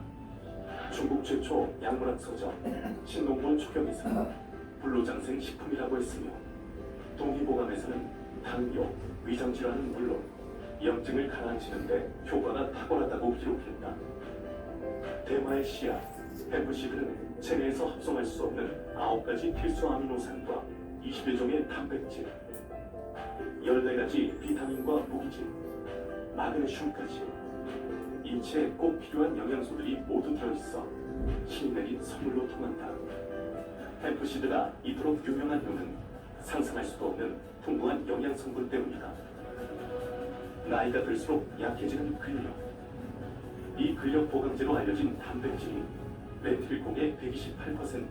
중국 최초 약문학 서적 신동본 초경에서는 불로장생 식품이라고 했으며 동의보감에서는 당뇨, 위장질환은 물론 염증을 가라앉히는데 효과가 탁월하다고 기록했다. 대마의 씨앗, 햄프시드는 체내에서 합성할 수 없는 9가지 필수 아미노산과 20여 종의 단백질, 14가지 비타민과 무기질, 마그네슘까지 인체에 꼭 필요한 영양소들이 모두 들어있어 신이 내린 선물로 통한다. 햄프시드가 이토록 유명한 이유는 상상할 수도 없는 풍부한 영양 성분 때문이다. 나이가 들수록 약해지는 근력. 이 근력 보강제로 알려진 단백질이 렌틸콩의 128%,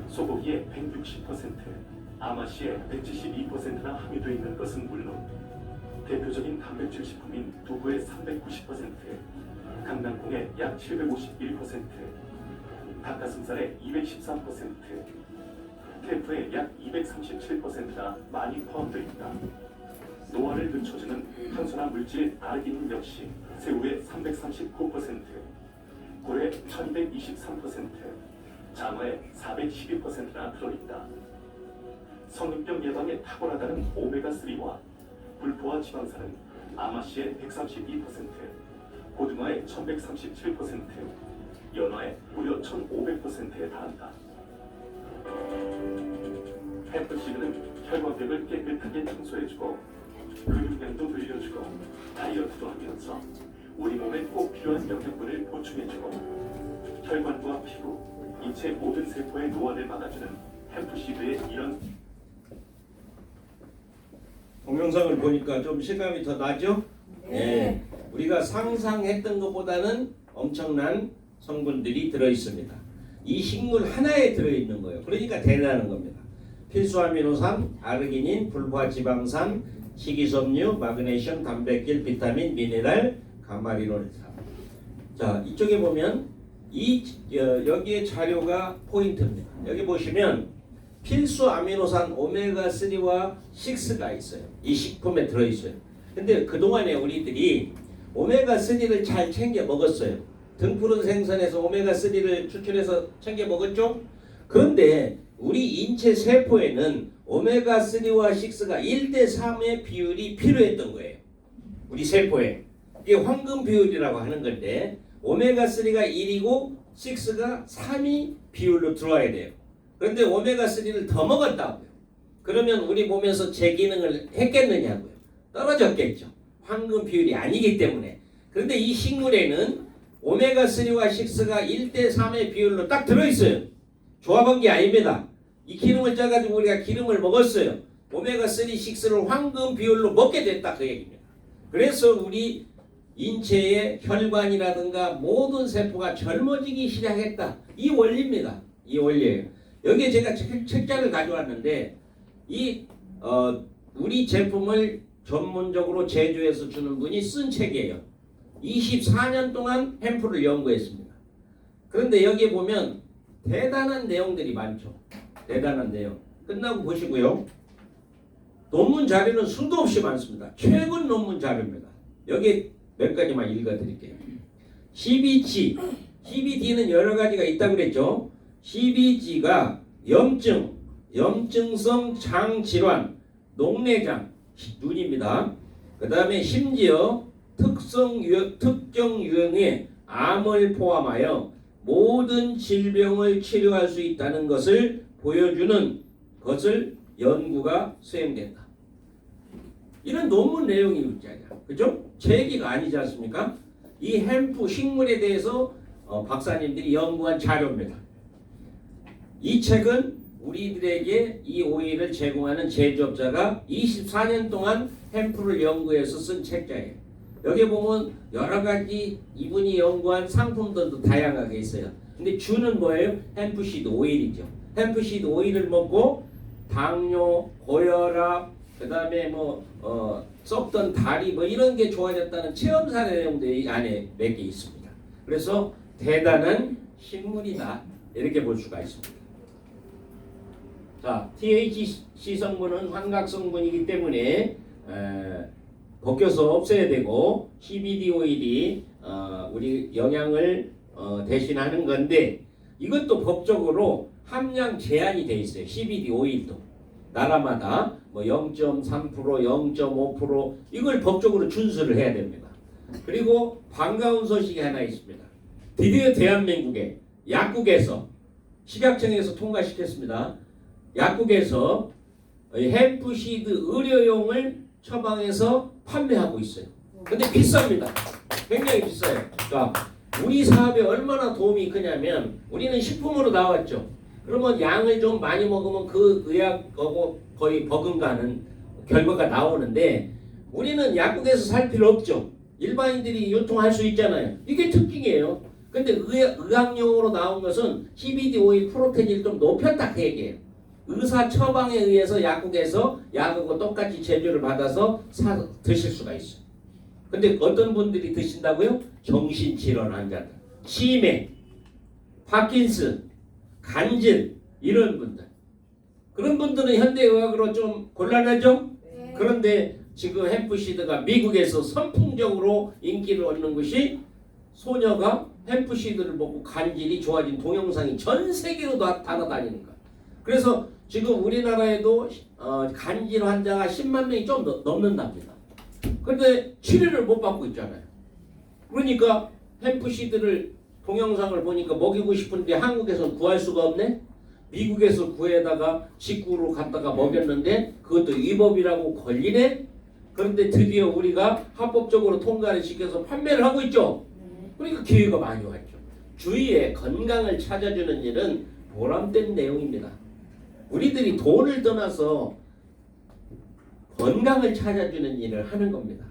소고기의 160%, 아마시의 172%나 함유되어 있는 것은 물론 대표적인 단백질 식품인 두부의 390%, 강낭콩의 약 751%, 닭가슴살의 213%, 테프의 약 237%가 많이 포함되어 있다. 노화를 늦춰주는 항산화 물질 아르기닌 역시 새우의 339%, 굴의 1223%, 장어의 412%나 들어있다. 성인병 예방에 탁월하다는 오메가3와 불포화 지방산은 아마씨의 132%, 고등어의 1137%, 연어의 무려 1500%에 달한다. 햄프시드는 혈관벽을 깨끗하게 청소해주고 근육량도 늘려주고 다이어트도 하면서 우리 몸에 꼭 필요한 영양분을 보충해주고 혈관과 피부, 인체 모든 세포의 노화를 막아주는 햄프시드의 이런 동영상을 보니까 좀 실감이 더 나죠? 네. 우리가 상상했던 것보다는 엄청난 성분들이 들어있습니다. 이 식물 하나에 들어있는 거예요. 그러니까 대단한 겁니다. 필수 아미노산, 아르기닌, 불포화 지방산, 식이섬유, 마그네슘, 단백질, 비타민, 미네랄, 가마리노산. 자, 이쪽에 보면 여기에 자료가 포인트입니다. 여기 보시면 필수 아미노산 오메가3와 6가 있어요. 이 식품에 들어있어요. 근데 그동안에 우리들이 오메가3를 잘 챙겨 먹었어요. 등푸른 생선에서 오메가3를 추출해서 챙겨 먹었죠? 그런데 우리 인체 세포에는 오메가3와 6가 1대3의 비율이 필요했던 거예요. 우리 세포에. 이게 황금 비율이라고 하는 건데 오메가3가 1이고 6가 3이 비율로 들어와야 돼요. 그런데 오메가3를 더 먹었다고요. 그러면 우리 몸에서 제 기능을 했겠느냐고요. 떨어졌겠죠. 황금 비율이 아니기 때문에. 그런데 이 식물에는 오메가3와 6가 1대3의 비율로 딱 들어있어요. 조합한 게 아닙니다. 이 기름을 짜가지고 우리가 기름을 먹었어요. 오메가3, 6를 황금 비율로 먹게 됐다 그 얘기입니다. 그래서 우리 인체의 혈관이라든가 모든 세포가 젊어지기 시작했다. 이 원리입니다. 이 원리예요. 여기에 제가 책자를 가져왔는데 우리 제품을 전문적으로 제조해서 주는 분이 쓴 책이에요. 24년 동안 햄프를 연구했습니다. 그런데 여기에 보면 대단한 내용들이 많죠. 대단한 내용. 끝나고 보시고요. 논문 자료는 수도 없이 많습니다. 최근 논문 자료입니다. 여기 몇 가지만 읽어드릴게요. CBG, CBD는 여러 가지가 있다고 그랬죠. CBG가 염증성 장질환, 녹내장, 눈입니다. 그 다음에 심지어 특정 유형의 암을 포함하여 모든 질병을 치료할 수 있다는 것을 보여주는 것을 연구가 수행된다. 이런 논문 내용이 있잖아요. 그죠? 제 얘기가 아니지 않습니까? 이 햄프 식물에 대해서 박사님들이 연구한 자료입니다. 이 책은 우리들에게 이 오일을 제공하는 제조업자가 24년 동안 햄프를 연구해서 쓴 책자예요. 여기 보면 여러 가지 이분이 연구한 상품들도 다양하게 있어요. 근데 주는 뭐예요? 햄프시드 오일이죠. 햄프시드 오일을 먹고 당뇨, 고혈압, 그 다음에 썩던 다리 이런 게 좋아졌다는 체험 사례 내용도 이 안에 몇 개 있습니다. 그래서 대단한 식물이다 이렇게 볼 수가 있습니다. 자, THC 성분은 환각 성분이기 때문에 벗겨서 없애야 되고 CBD 오일이 우리 영양을 대신하는 건데 이것도 법적으로 함량 제한이 돼 있어요. CBD 오일도 나라마다 뭐 0.3%, 0.5% 이걸 법적으로 준수를 해야 됩니다. 그리고 반가운 소식이 하나 있습니다. 드디어 대한민국에 약국에서 식약청에서 통과시켰습니다. 약국에서 햄프시드 의료용을 처방해서 판매하고 있어요. 근데 비쌉니다. 굉장히 비싸요. 그러니까 우리 사업에 얼마나 도움이 크냐면 우리는 식품으로 나왔죠. 그러면 양을 좀 많이 먹으면 그 의약하고 거의 버금가는 결과가 나오는데 우리는 약국에서 살 필요 없죠. 일반인들이 유통할 수 있잖아요. 이게 특징이에요. 근데 의학용으로 나온 것은 CBD 오일 프로테인을 좀 높였다 그 얘기예요. 의사 처방에 의해서 약국에서 약하고 똑같이 제조를 받아서 드실 수가 있어요. 근데 어떤 분들이 드신다고요? 정신질환 환자들, 치매, 파킨슨, 간질 이런 분들. 그런 분들은 현대의학으로 좀 곤란하죠? 그런데 지금 햄프시드가 미국에서 선풍적으로 인기를 얻는 것이 소녀가 햄프시드를 먹고 간질이 좋아진 동영상이 전 세계로 다 날아다니는 거예요. 그래서 지금 우리나라에도 간질 환자가 10만 명이 좀 넘는답니다. 그런데 치료를 못 받고 있잖아요. 그러니까 햄프시드를 동영상을 보니까 먹이고 싶은데 한국에서는 구할 수가 없네. 미국에서 구해다가 직구로 갖다가 먹였는데 그것도 위법이라고 걸리네. 그런데 드디어 우리가 합법적으로 통과를 시켜서 판매를 하고 있죠. 그러니까 기회가 많이 왔죠. 주위에 건강을 찾아주는 일은 보람된 내용입니다. 우리들이 돈을 떠나서 건강을 찾아주는 일을 하는 겁니다.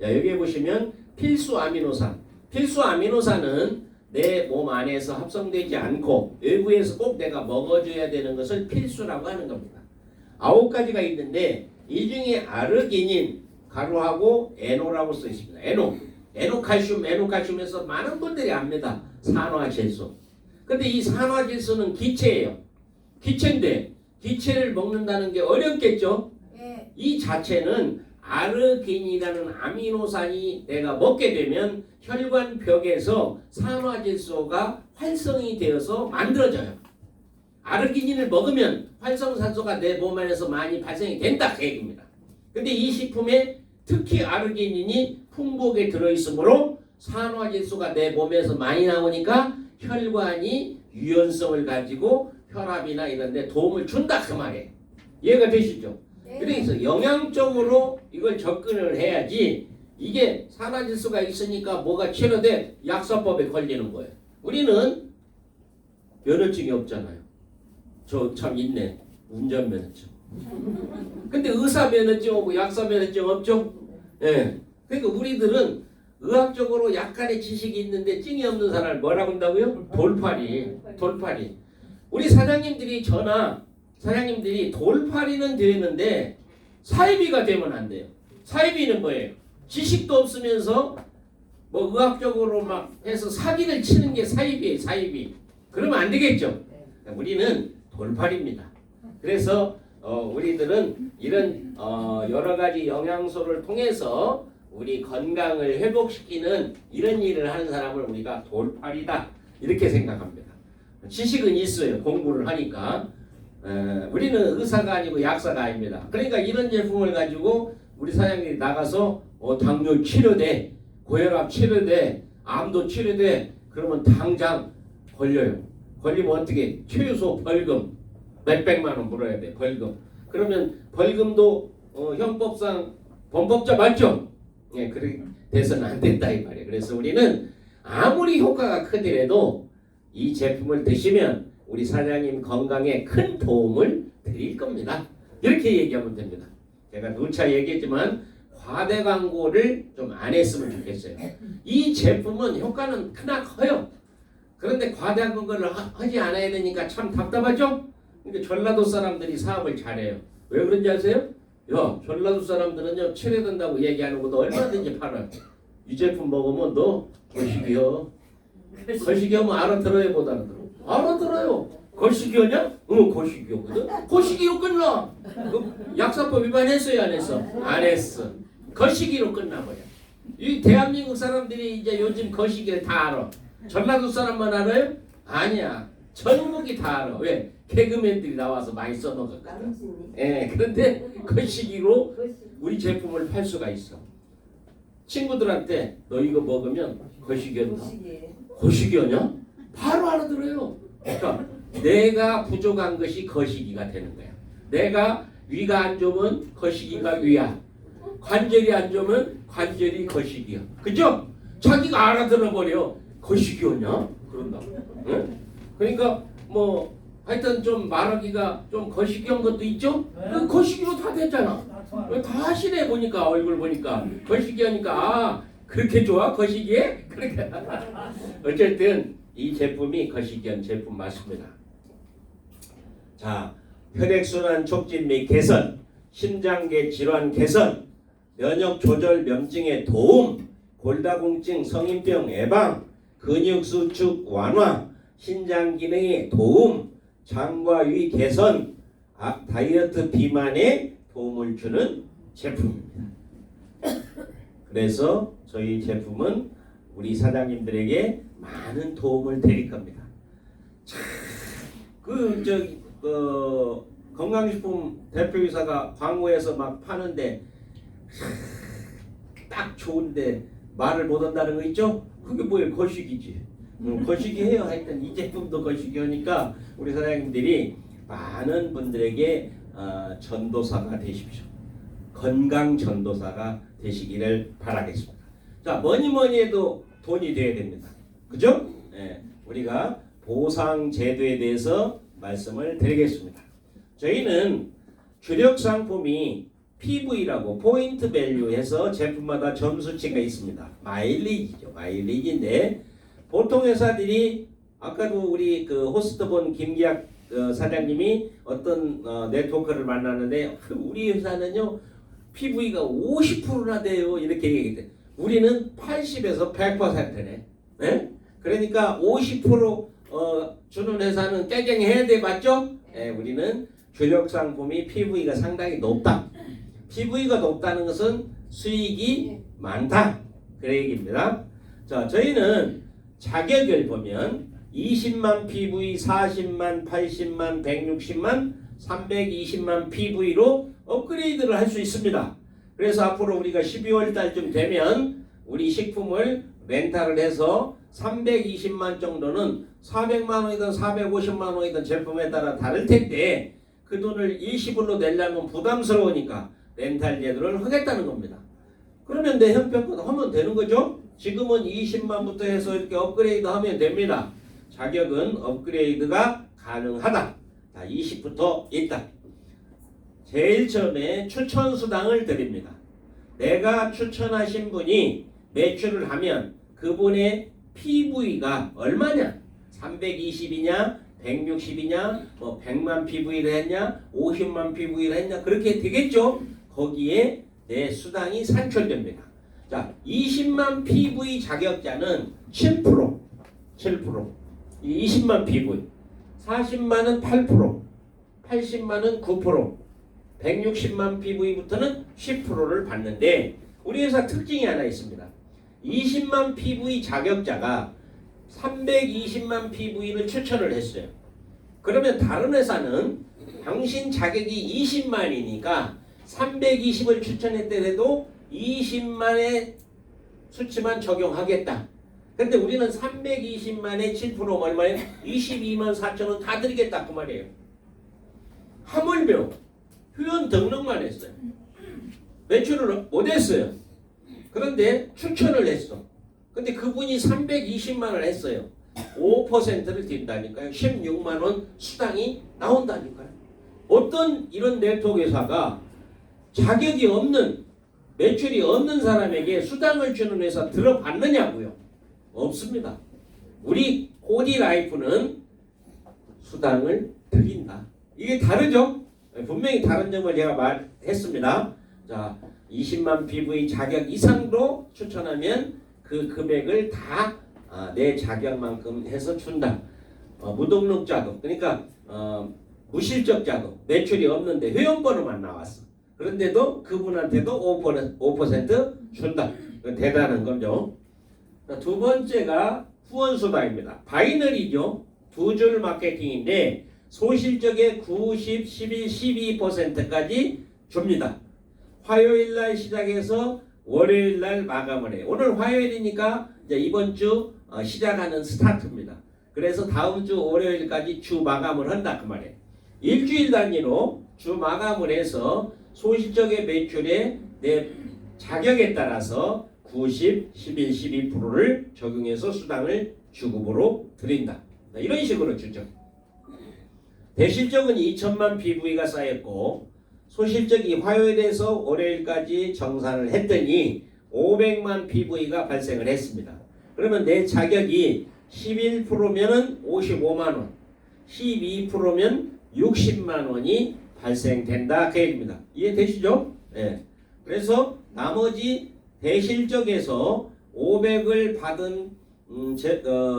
자, 여기에 보시면 필수 아미노산. 필수 아미노산은 내 몸 안에서 합성되지 않고 외부에서 꼭 내가 먹어줘야 되는 것을 필수라고 하는 겁니다. 9가지가 있는데 이 중에 아르기닌, 가루하고 에노라고 써 있습니다. 에노칼슘에서 많은 분들이 압니다. 산화질소. 근데 이 산화질소는 기체예요. 기체인데 기체를 먹는다는 게 어렵겠죠? 이 자체는 아르기닌이라는 아미노산이 내가 먹게 되면 혈관벽에서 산화질소가 활성이 되어서 만들어져요. 아르기닌을 먹으면 활성산소가 내 몸 안에서 많이 발생이 된다 그 얘기입니다. 근데 이 식품에 특히 아르기닌이 풍부하게 들어있으므로 산화질소가 내 몸에서 많이 나오니까 혈관이 유연성을 가지고 혈압이나 이런 데 도움을 준다 그 말이에요. 이해가 되시죠? 그래서 영양적으로 이걸 접근을 해야지 이게 산화질소가 있으니까 뭐가 치료돼 약사법에 걸리는 거예요. 우리는 면허증이 없잖아요. 저 참 있네. 운전면허증. 근데 의사 면허증 없고 약사 면허증 없죠? 예. 그러니까 우리들은 의학적으로 약간의 지식이 있는데 증이 없는 사람을 뭐라고 한다고요? 돌팔이. 우리 사장님들이 돌팔이는 되는데 사이비가 되면 안 돼요. 사이비는 뭐예요? 지식도 없으면서 뭐 의학적으로 막 해서 사기를 치는 게 사이비예요. 사이비. 그러면 안 되겠죠. 우리는 돌팔입니다. 그래서 우리들은 이런 여러 가지 영양소를 통해서 우리 건강을 회복시키는 이런 일을 하는 사람을 우리가 돌팔이다 이렇게 생각합니다. 지식은 있어요. 공부를 하니까. 우리는 의사가 아니고 약사가 아닙니다. 그러니까 이런 제품을 가지고 우리 사장님이 나가서 당뇨 치료돼, 고혈압 치료돼, 암도 치료돼 그러면 당장 걸려요. 걸리면 어떻게? 최소 벌금 몇백만 원 물어야 돼. 벌금. 그러면 벌금도 형법상 범법자 맞죠? 예, 그렇게 돼서는 안 된다 이 말이에요. 그래서 우리는 아무리 효과가 크더라도 이 제품을 드시면 우리 사장님 건강에 큰 도움을 드릴 겁니다. 이렇게 얘기하면 됩니다. 제가 누차 얘기했지만 과대 광고를 좀 안 했으면 좋겠어요. 이 제품은 효과는 크나 커요. 그런데 과대 광고를 하지 않아야 되니까 참 답답하죠? 근데 전라도 사람들이 사업을 잘해요. 왜 그런지 아세요? 야, 전라도 사람들은요 치료된다고 얘기하는 것도 얼마든지 팔아요. 이 제품 먹으면 너 거시기여. 거시기하면 알아들어요 못 알아들어? 알아들어요. 거시기하냐? 응, 거시기하거든. 거시기로 끝나. 그 약사법 위반했어요 안 했어? 안 했어. 거시기로 끝나버려. 이 대한민국 사람들이 이제 요즘 거시기를 다 알아. 전라도 사람만 알아요? 아니야. 전국이 다 알아. 왜? 개그맨들이 나와서 많이 써먹었거든. 예, 그런데 거시기로 우리 제품을 팔 수가 있어. 친구들한테 너 이거 먹으면 거시기였나? 거시기였냐? 바로 알아들어요. 그러니까 내가 부족한 것이 거시기가 되는 거야. 내가 위가 안 좋으면 거시기가 위야. 관절이 안 좋으면 관절이 거시기야. 그죠? 자기가 알아들어 버려. 거시기였냐? 그런다. 응? 그러니까 뭐 하여튼 좀 말하기가 좀 거시기한 것도 있죠? 그 거시기로 다 됐잖아. 다 하시네 보니까 얼굴 보니까 거시기하니까 아 그렇게 좋아 거시기에? 그렇게 어쨌든 이 제품이 거시기한 제품 맞습니다. 자, 혈액순환 촉진 및 개선, 심장계 질환 개선, 면역 조절 염증에 도움, 골다공증 성인병 예방, 근육 수축 완화, 신장 기능에 도움, 장과 위 개선, 다이어트 비만에 도움을 주는 제품입니다. 그래서 저희 제품은 우리 사장님들에게 많은 도움을 드릴 겁니다. 건강식품 대표이사가 광고에서 막 파는데 딱 좋은데 말을 못한다는 거 있죠? 그게 뭐예요? 거시기지. 거시기 해요. 하여튼 이 제품도 거시기 하니까 우리 사장님들이 많은 분들에게 전도사가 되십시오. 건강 전도사가 되시기를 바라겠습니다. 자, 뭐니 해도 돈이 돼야 됩니다. 그죠? 네, 우리가 보상 제도에 대해서 말씀을 드리겠습니다. 저희는 주력 상품이 PV라고 포인트 밸류 해서 제품마다 점수치가 있습니다. 마일리지죠. 마일리지인데 보통 회사들이 아까도 우리 그 호스트본 김기학 사장님이 어떤 네트워크를 만났는데 우리 회사는요 PV가 50%나 돼요 이렇게 얘기했대. 우리는 80에서 100%네. 네? 그러니까 50% 주는 회사는 깨갱해야 돼 맞죠? 네, 우리는 주력 상품이 PV가 상당히 높다. PV가 높다는 것은 수익이 많다. 그 얘기입니다. 자, 저희는 자격을 보면 20만 PV, 40만, 80만, 160만, 320만 PV로 업그레이드를 할 수 있습니다. 그래서 앞으로 우리가 12월 달쯤 되면 우리 식품을 렌탈을 해서 320만 정도는 400만 원이든 450만 원이든 제품에 따라 다를 텐데 그 돈을 일시불로 내려면 부담스러우니까 렌탈 제도를 하겠다는 겁니다. 그러면 내 형평권 하면 되는 거죠? 지금은 20만부터 해서 이렇게 업그레이드 하면 됩니다. 자격은 업그레이드가 가능하다. 자, 20부터 있다. 제일 처음에 추천수당을 드립니다. 내가 추천하신 분이 매출을 하면 그분의 PV가 얼마냐? 320이냐? 160이냐? 뭐 100만 PV를 했냐? 50만 PV를 했냐? 그렇게 되겠죠? 거기에 내 수당이 산출됩니다. 자, 20만 PV 자격자는 7%. 20만 PV. 40만은 8%. 80만은 9%. 160만 PV부터는 10%를 받는데 우리 회사 특징이 하나 있습니다. 20만 PV 자격자가 320만 PV를 추천을 했어요. 그러면 다른 회사는 당신 자격이 20만이니까 320을 추천했더라도 20만의 수치만 적용하겠다. 근데 우리는 320만에 7% 얼마예요? 22만 4천원 다 드리겠다 그 말이에요. 하물며 회원 등록만 했어요. 매출을 못했어요. 그런데 추천을 했어. 근데 그분이 320만을 했어요. 5%를 든다니까요. 16만원 수당이 나온다니까요. 어떤 이런 네트워크 회사가 자격이 없는 매출이 없는 사람에게 수당을 주는 회사 들어봤느냐고요? 없습니다. 우리 코디라이프는 수당을 드린다. 이게 다르죠? 분명히 다른 점을 제가 말했습니다. 자, 20만 PV 자격 이상으로 추천하면 그 금액을 다 내 자격만큼 해서 준다. 무등록 자격, 그러니까 무실적 자격, 매출이 없는데 회원번호만 나왔어. 그런데도 그분한테도 5% 준다. 대단한 거죠. 두 번째가 후원수당입니다. 바이너리죠. 두 줄 마케팅인데 소실적의 90, 11, 12%까지 줍니다. 화요일날 시작해서 월요일날 마감을 해요. 오늘 화요일이니까 이제 이번 주 시작하는 스타트입니다. 그래서 다음 주 월요일까지 주 마감을 한다 그 말이에요. 일주일 단위로 주 마감을 해서 소실적의 매출에 내 자격에 따라서 90, 11, 12%를 적용해서 수당을 주급으로 드린다. 이런 식으로 주죠. 대실적은 2천만 PV가 쌓였고 소실적이 화요일에서 월요일까지 정산을 했더니 500만 PV가 발생을 했습니다. 그러면 내 자격이 11%면은 55만 원, 12%면 60만 원이 발생된다 그 얘기입니다. 이해되시죠? 네. 그래서 나머지 대실적에서 500을 받은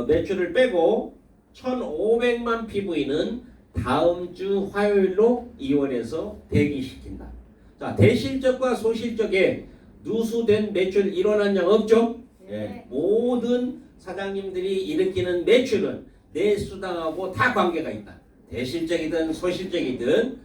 매출을 빼고 1,500만 PV는 다음 주 화요일로 이원해서 대기시킨다. 자, 대실적과 소실적에 누수된 매출 일어난 적 없죠? 네. 모든 사장님들이 일으키는 매출은 내 수당하고 다 관계가 있다. 대실적이든 소실적이든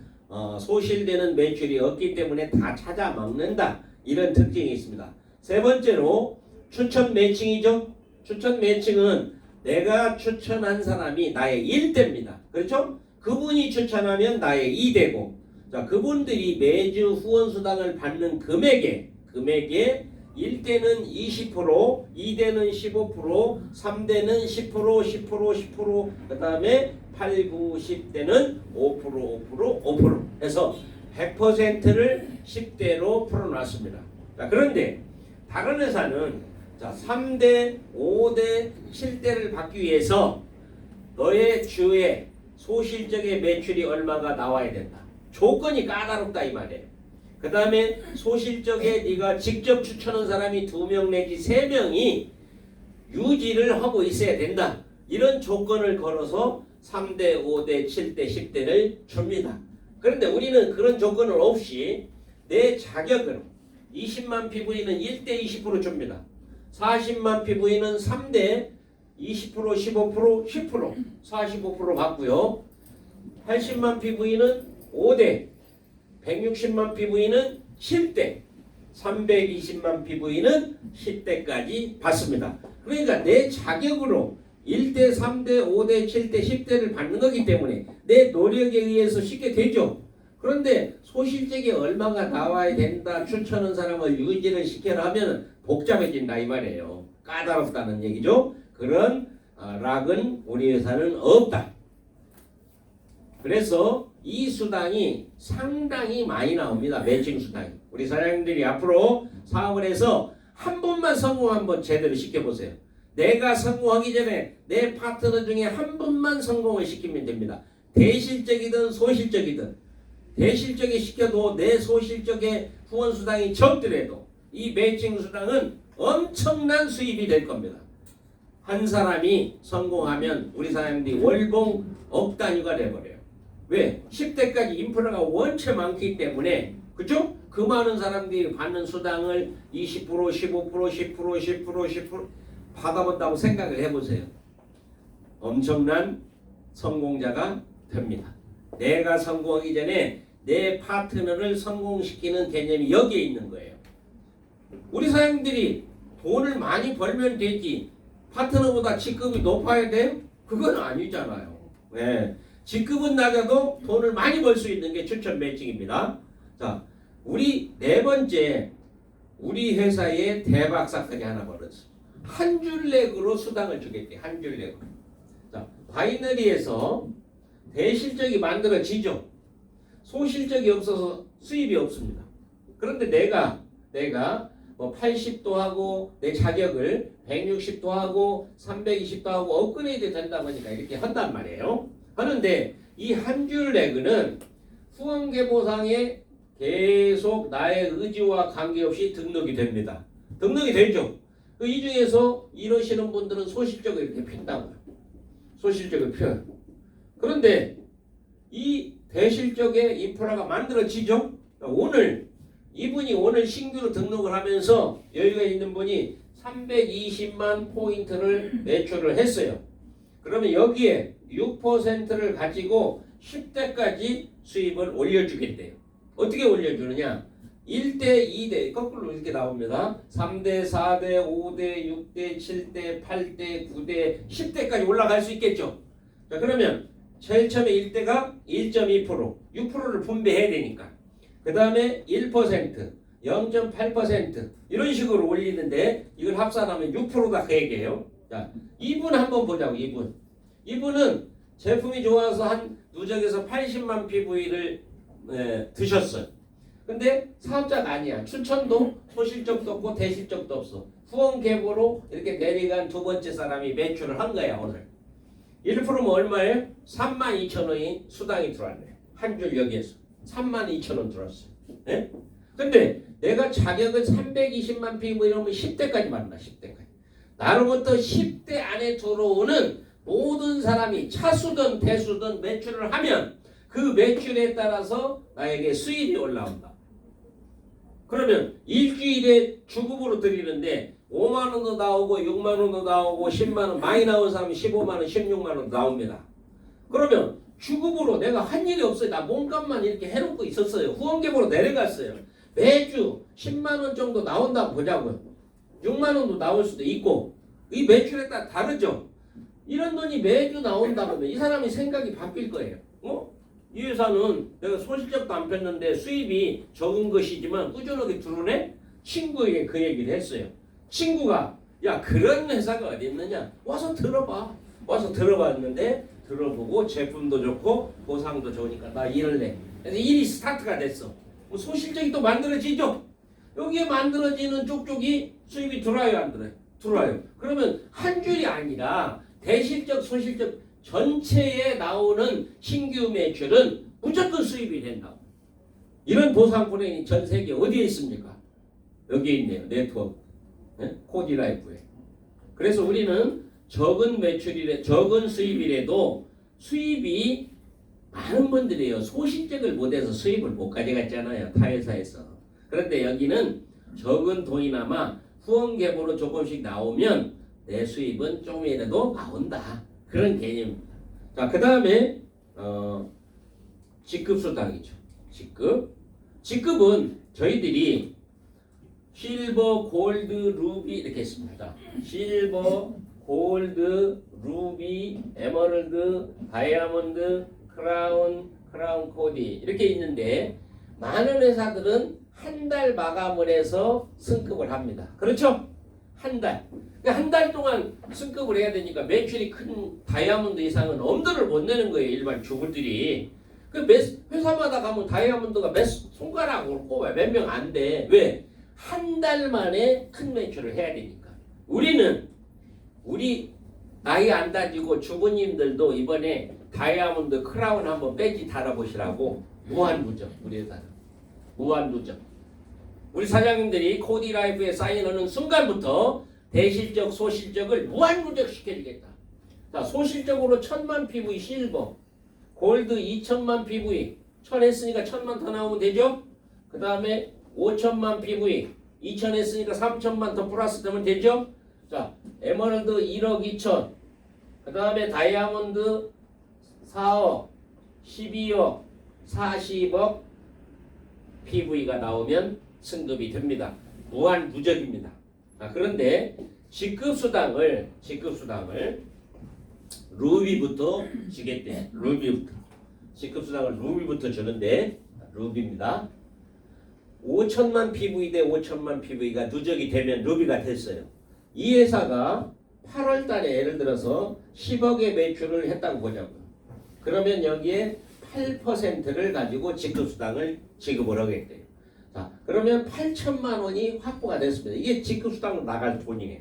소실되는 매출이 없기 때문에 다 찾아 먹는다. 이런 특징이 있습니다. 세 번째로 추천 매칭이죠. 추천 매칭은 내가 추천한 사람이 나의 1대입니다. 그렇죠? 그분이 추천하면 나의 2대고, 자, 그분들이 매주 후원수당을 받는 금액에 1대는 20%, 2대는 15%, 3대는 10%, 10%, 그 다음에 8, 9, 10대는 5% 해서 100%를 10대로 풀어놨습니다. 자, 그런데 다른 회사는 자, 3대, 5대, 7대를 받기 위해서 너의 주에 소실적의 매출이 얼마가 나와야 된다. 조건이 까다롭다 이 말이에요. 그 다음에 소실적에 네가 직접 추천한 사람이 2명 내지 3명이 유지를 하고 있어야 된다. 이런 조건을 걸어서 3대, 5대, 7대, 10대를 줍니다. 그런데 우리는 그런 조건을 없이 내 자격으로 20만 PV는 1대 20% 줍니다. 40만 PV는 3대 20%, 15%, 10%, 45% 받고요. 80만 PV는 5대, 160만 PV는 7대, 320만 PV는 10대까지 받습니다. 그러니까 내 자격으로 1대, 3대, 5대, 7대, 10대를 받는 거기 때문에 내 노력에 의해서 쉽게 되죠. 그런데 소실적이 얼마가 나와야 된다 추천한 사람을 유지를 시켜라 하면 복잡해진다 이 말이에요. 까다롭다는 얘기죠. 그런 락은 우리 회사는 없다. 그래서 이 수당이 상당히 많이 나옵니다. 매칭 수당이. 우리 사장님들이 앞으로 사업을 해서 한 번만 성공 한번 제대로 시켜보세요. 내가 성공하기 전에 내 파트너 중에 한 번만 성공을 시키면 됩니다. 대실적이든 소실적이든 대실적에 시켜도 내 소실적의 후원수당이 적더라도 이 매칭 수당은 엄청난 수입이 될 겁니다. 한 사람이 성공하면 우리 사람들이 월봉 억 단위가 돼버려요. 왜? 10대까지 인프라가 원체 많기 때문에 그죠? 그 많은 사람들이 받는 수당을 20%, 15%, 10%, 10%, 10% 받아본다고 생각을 해보세요. 엄청난 성공자가 됩니다. 내가 성공하기 전에 내 파트너를 성공시키는 개념이 여기에 있는 거예요. 우리 사장님들이 돈을 많이 벌면 되지 파트너보다 직급이 높아야 돼요? 그건 아니잖아요. 네. 직급은 낮아도 돈을 많이 벌 수 있는 게 추천 매칭입니다. 자, 우리 네 번째 우리 회사에 대박 사건이 하나 벌어졌어요. 한 줄 렉으로 수당을 주겠대. 한 줄 렉으로. 자, 바이너리에서 대실적이 만들어지죠. 소실적이 없어서 수입이 없습니다. 그런데 내가 뭐 80도 하고 내 자격을 160도 하고 320도 하고 업그레이드 된다 보니까 이렇게 한단 말이에요. 하는데 이 한 줄 레그는 후원계보상에 계속 나의 의지와 관계없이 등록이 됩니다. 등록이 되죠. 이 중에서 이러시는 분들은 소실적을 이렇게 핀다고요. 소실적을 펴요. 그런데 이 대실적의 인프라가 만들어지죠. 오늘 이분이 오늘 신규로 등록을 하면서 여유가 있는 분이 320만 포인트를 매출을 했어요. 그러면 여기에 6%를 가지고 10대까지 수입을 올려주겠대요. 어떻게 올려주느냐? 1대, 2대 거꾸로 이렇게 나옵니다. 3대, 4대, 5대, 6대, 7대, 8대, 9대, 10대까지 올라갈 수 있겠죠. 자, 그러면 제일 처음에 1대가 1.2%, 6%를 분배해야 되니까. 그 다음에 1%, 0.8% 이런 식으로 올리는데 이걸 합산하면 6%다 그 얘기예요. 자, 이분 한번 보자고. 이분은 제품이 좋아서 한 누적에서 80만 PV를 드셨어요. 근데 사업자가 아니야. 추천도 소실적도 없고 대실적도 없어. 후원 계보로 이렇게 내려간 두 번째 사람이 매출을 한 거야 오늘. 1%면 얼마예요? 32,000원이 수당이 들어왔네. 한 줄 여기에서 32,000원 들어왔어요. 네? 근데 내가 자격은 320만 PV 이러면 10대까지 만나. 10대까지. 나로부터 10대 안에 들어오는 모든 사람이 차수든 배수든 매출을 하면 그 매출에 따라서 나에게 수입이 올라온다. 그러면 일주일에 주급으로 드리는데 5만 원도 나오고 6만 원도 나오고 10만 원 많이 나온 사람이 15만 원, 16만 원 나옵니다. 그러면 주급으로 내가 한 일이 없어요. 나 몸값만 이렇게 해놓고 있었어요. 후원계보로 내려갔어요. 매주 10만 원 정도 나온다고 보자고요. 6만 원도 나올 수도 있고 이 매출에 따라 다르죠. 이런 돈이 매주 나온다 그러면 이 사람이 생각이 바뀔 거예요. 이 회사는 내가 소실적도 안 폈는데 수입이 적은 것이지만 꾸준하게 들어오네? 친구에게 그 얘기를 했어요. 친구가 야 그런 회사가 어디 있느냐? 와서 들어봐. 와서 들어봤는데 들어보고 제품도 좋고 보상도 좋으니까 나 일할래. 그래서 일이 스타트가 됐어. 소실적이 또 만들어지죠? 여기에 만들어지는 쪽쪽이 수입이 들어와요 안 들어요? 들어와요. 그러면 한 줄이 아니라 대실적 소실적 전체에 나오는 신규 매출은 무조건 수입이 된다. 이런 보상 프레임이 전 세계 어디에 있습니까? 여기에 있네요. 네트워크. 네? 코디라이프에. 그래서 우리는 적은 매출이래, 적은 수입이라도 수입이 많은 분들이에요. 소실적을 못해서 수입을 못 가져갔잖아요. 타 회사에서. 그런데 여기는 적은 돈이나마 후원 계보로 조금씩 나오면 내 수입은 조금이라도 나온다. 그런 개념입니다. 자, 그 다음에 직급수당이죠. 직급은 저희들이 실버, 골드, 루비 이렇게 했습니다. 실버, 골드, 루비, 에머럴드, 다이아몬드, 크라운 코디 이렇게 있는데 많은 회사들은 한 달 마감을 해서 승급을 합니다. 그렇죠? 한 달. 한 달 동안 승급을 해야 되니까 매출이 큰 다이아몬드 이상은 엄두를 못 내는 거예요. 일반 주부들이. 그 회사마다 가면 다이아몬드가 몇 손가락으로 꼽아요. 몇 명 안 돼. 왜? 한 달 만에 큰 매출을 해야 되니까. 우리 나이 안 다지고 주부님들도 이번에 다이아몬드 크라운 한번 배지 달아보시라고 무한누적. 우리 회사는 무한누적. 우리 사장님들이 코디라이프에 사인하는 순간부터 대실적, 소실적을 무한누적 시켜주겠다. 자, 소실적으로 1000만 PV 실버, 골드 2000만 PV, 1000 했으니까 1000만 더 나오면 되죠? 그 다음에 5000만 PV, 2000 했으니까 3000만 더 플러스 되면 되죠? 자, 에머럴드 1억 2천, 그 다음에 다이아몬드 4억, 12억, 40억 PV가 나오면 승급이 됩니다. 무한누적입니다. 그런데 직급수당을 루비부터 주겠대. 루비부터. 직급수당을 루비부터 주는데 루비입니다. 5천만 PV 대 5천만 PV가 누적이 되면 루비가 됐어요. 이 회사가 8월 달에 예를 들어서 10억의 매출을 했다고 보자고요. 그러면 여기에 8%를 가지고 직급수당을 지급을 하겠대요. 자, 그러면 8천만 원이 확보가 됐습니다. 이게 직급수당으로 나갈 돈이에요.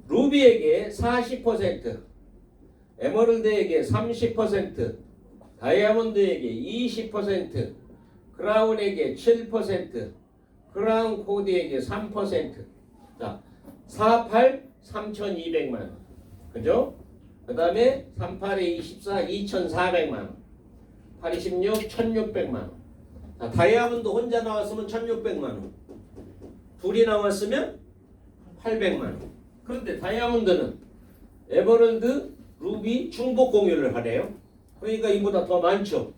루비에게 40%, 에머럴드에게 30%, 다이아몬드에게 20%, 크라운에게 7%, 크라운 코디에게 3%. 자, 48, 3,200만 원. 그죠? 그 다음에 38에 24, 2,400만 원. 8, 26, 1,600만 원. 자, 다이아몬드 혼자 나왔으면 1,600만 원. 둘이 나왔으면 800만 원. 그런데 다이아몬드는 에메랄드, 루비, 중복 공유를 하래요. 그러니까 이보다 더 많죠.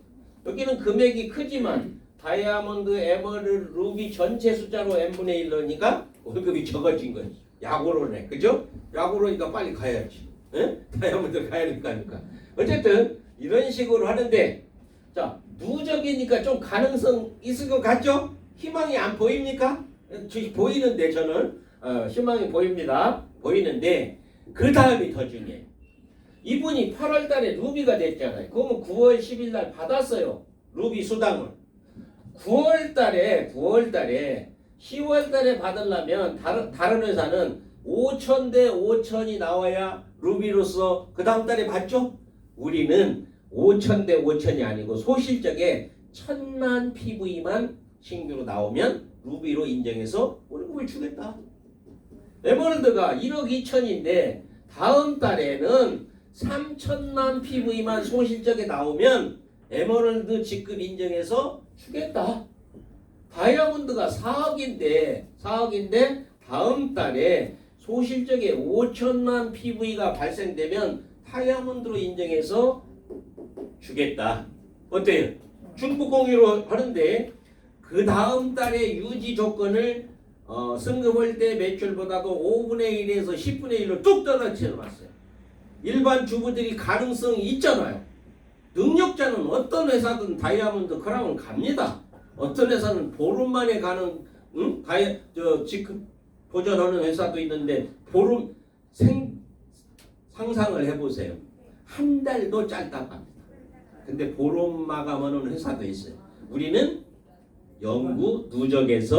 여기는 금액이 크지만 다이아몬드, 에메랄드, 루비 전체 숫자로 n분의 1 넣으니까 월급이 적어진 거지. 약오로네. 그죠? 약오로니까 빨리 가야지. 에? 다이아몬드 가야 되니까. 어쨌든 이런 식으로 하는데 자, 누적이니까 좀 가능성 있을 것 같죠? 희망이 안 보입니까? 보이는데 저는 희망이 보입니다. 보이는데 그 다음이 더 중요해요. 이분이 8월 달에 루비가 됐잖아요. 그러면 9월 10일 날 받았어요. 루비 수당을. 9월 달에 10월 달에 받으려면 다른 회사는 5천 대 5천이 나와야 루비로서 그 다음 달에 받죠? 우리는 5천 대 5천이 아니고 소실적에 1,000만 PV만 신규로 나오면 루비로 인정해서 월급을 주겠다. 에메랄드가 1억 2천인데 다음 달에는 3천만 PV만 소실적에 나오면 에메랄드 직급 인정해서 주겠다. 다이아몬드가 4억인데 다음 달에 소실적에 5천만 PV가 발생되면 다이아몬드로 인정해서 주겠다. 어때요? 중복 공유로 하는데 그 다음 달에 유지 조건을 승급할 때 매출보다도 5분의 1에서 10분의 1로 뚝 떨어뜨려 놨어요. 일반 주부들이 가능성이 있잖아요. 능력자는 어떤 회사든 다이아몬드 크라운 갑니다. 어떤 회사는 보름 만에 가는 직급 도전하는 회사도 있는데 보름 상상을 해보세요. 한 달도 짧다고 합니다. 근데 보름 마감하는 회사도 있어요. 우리는 영구 누적에서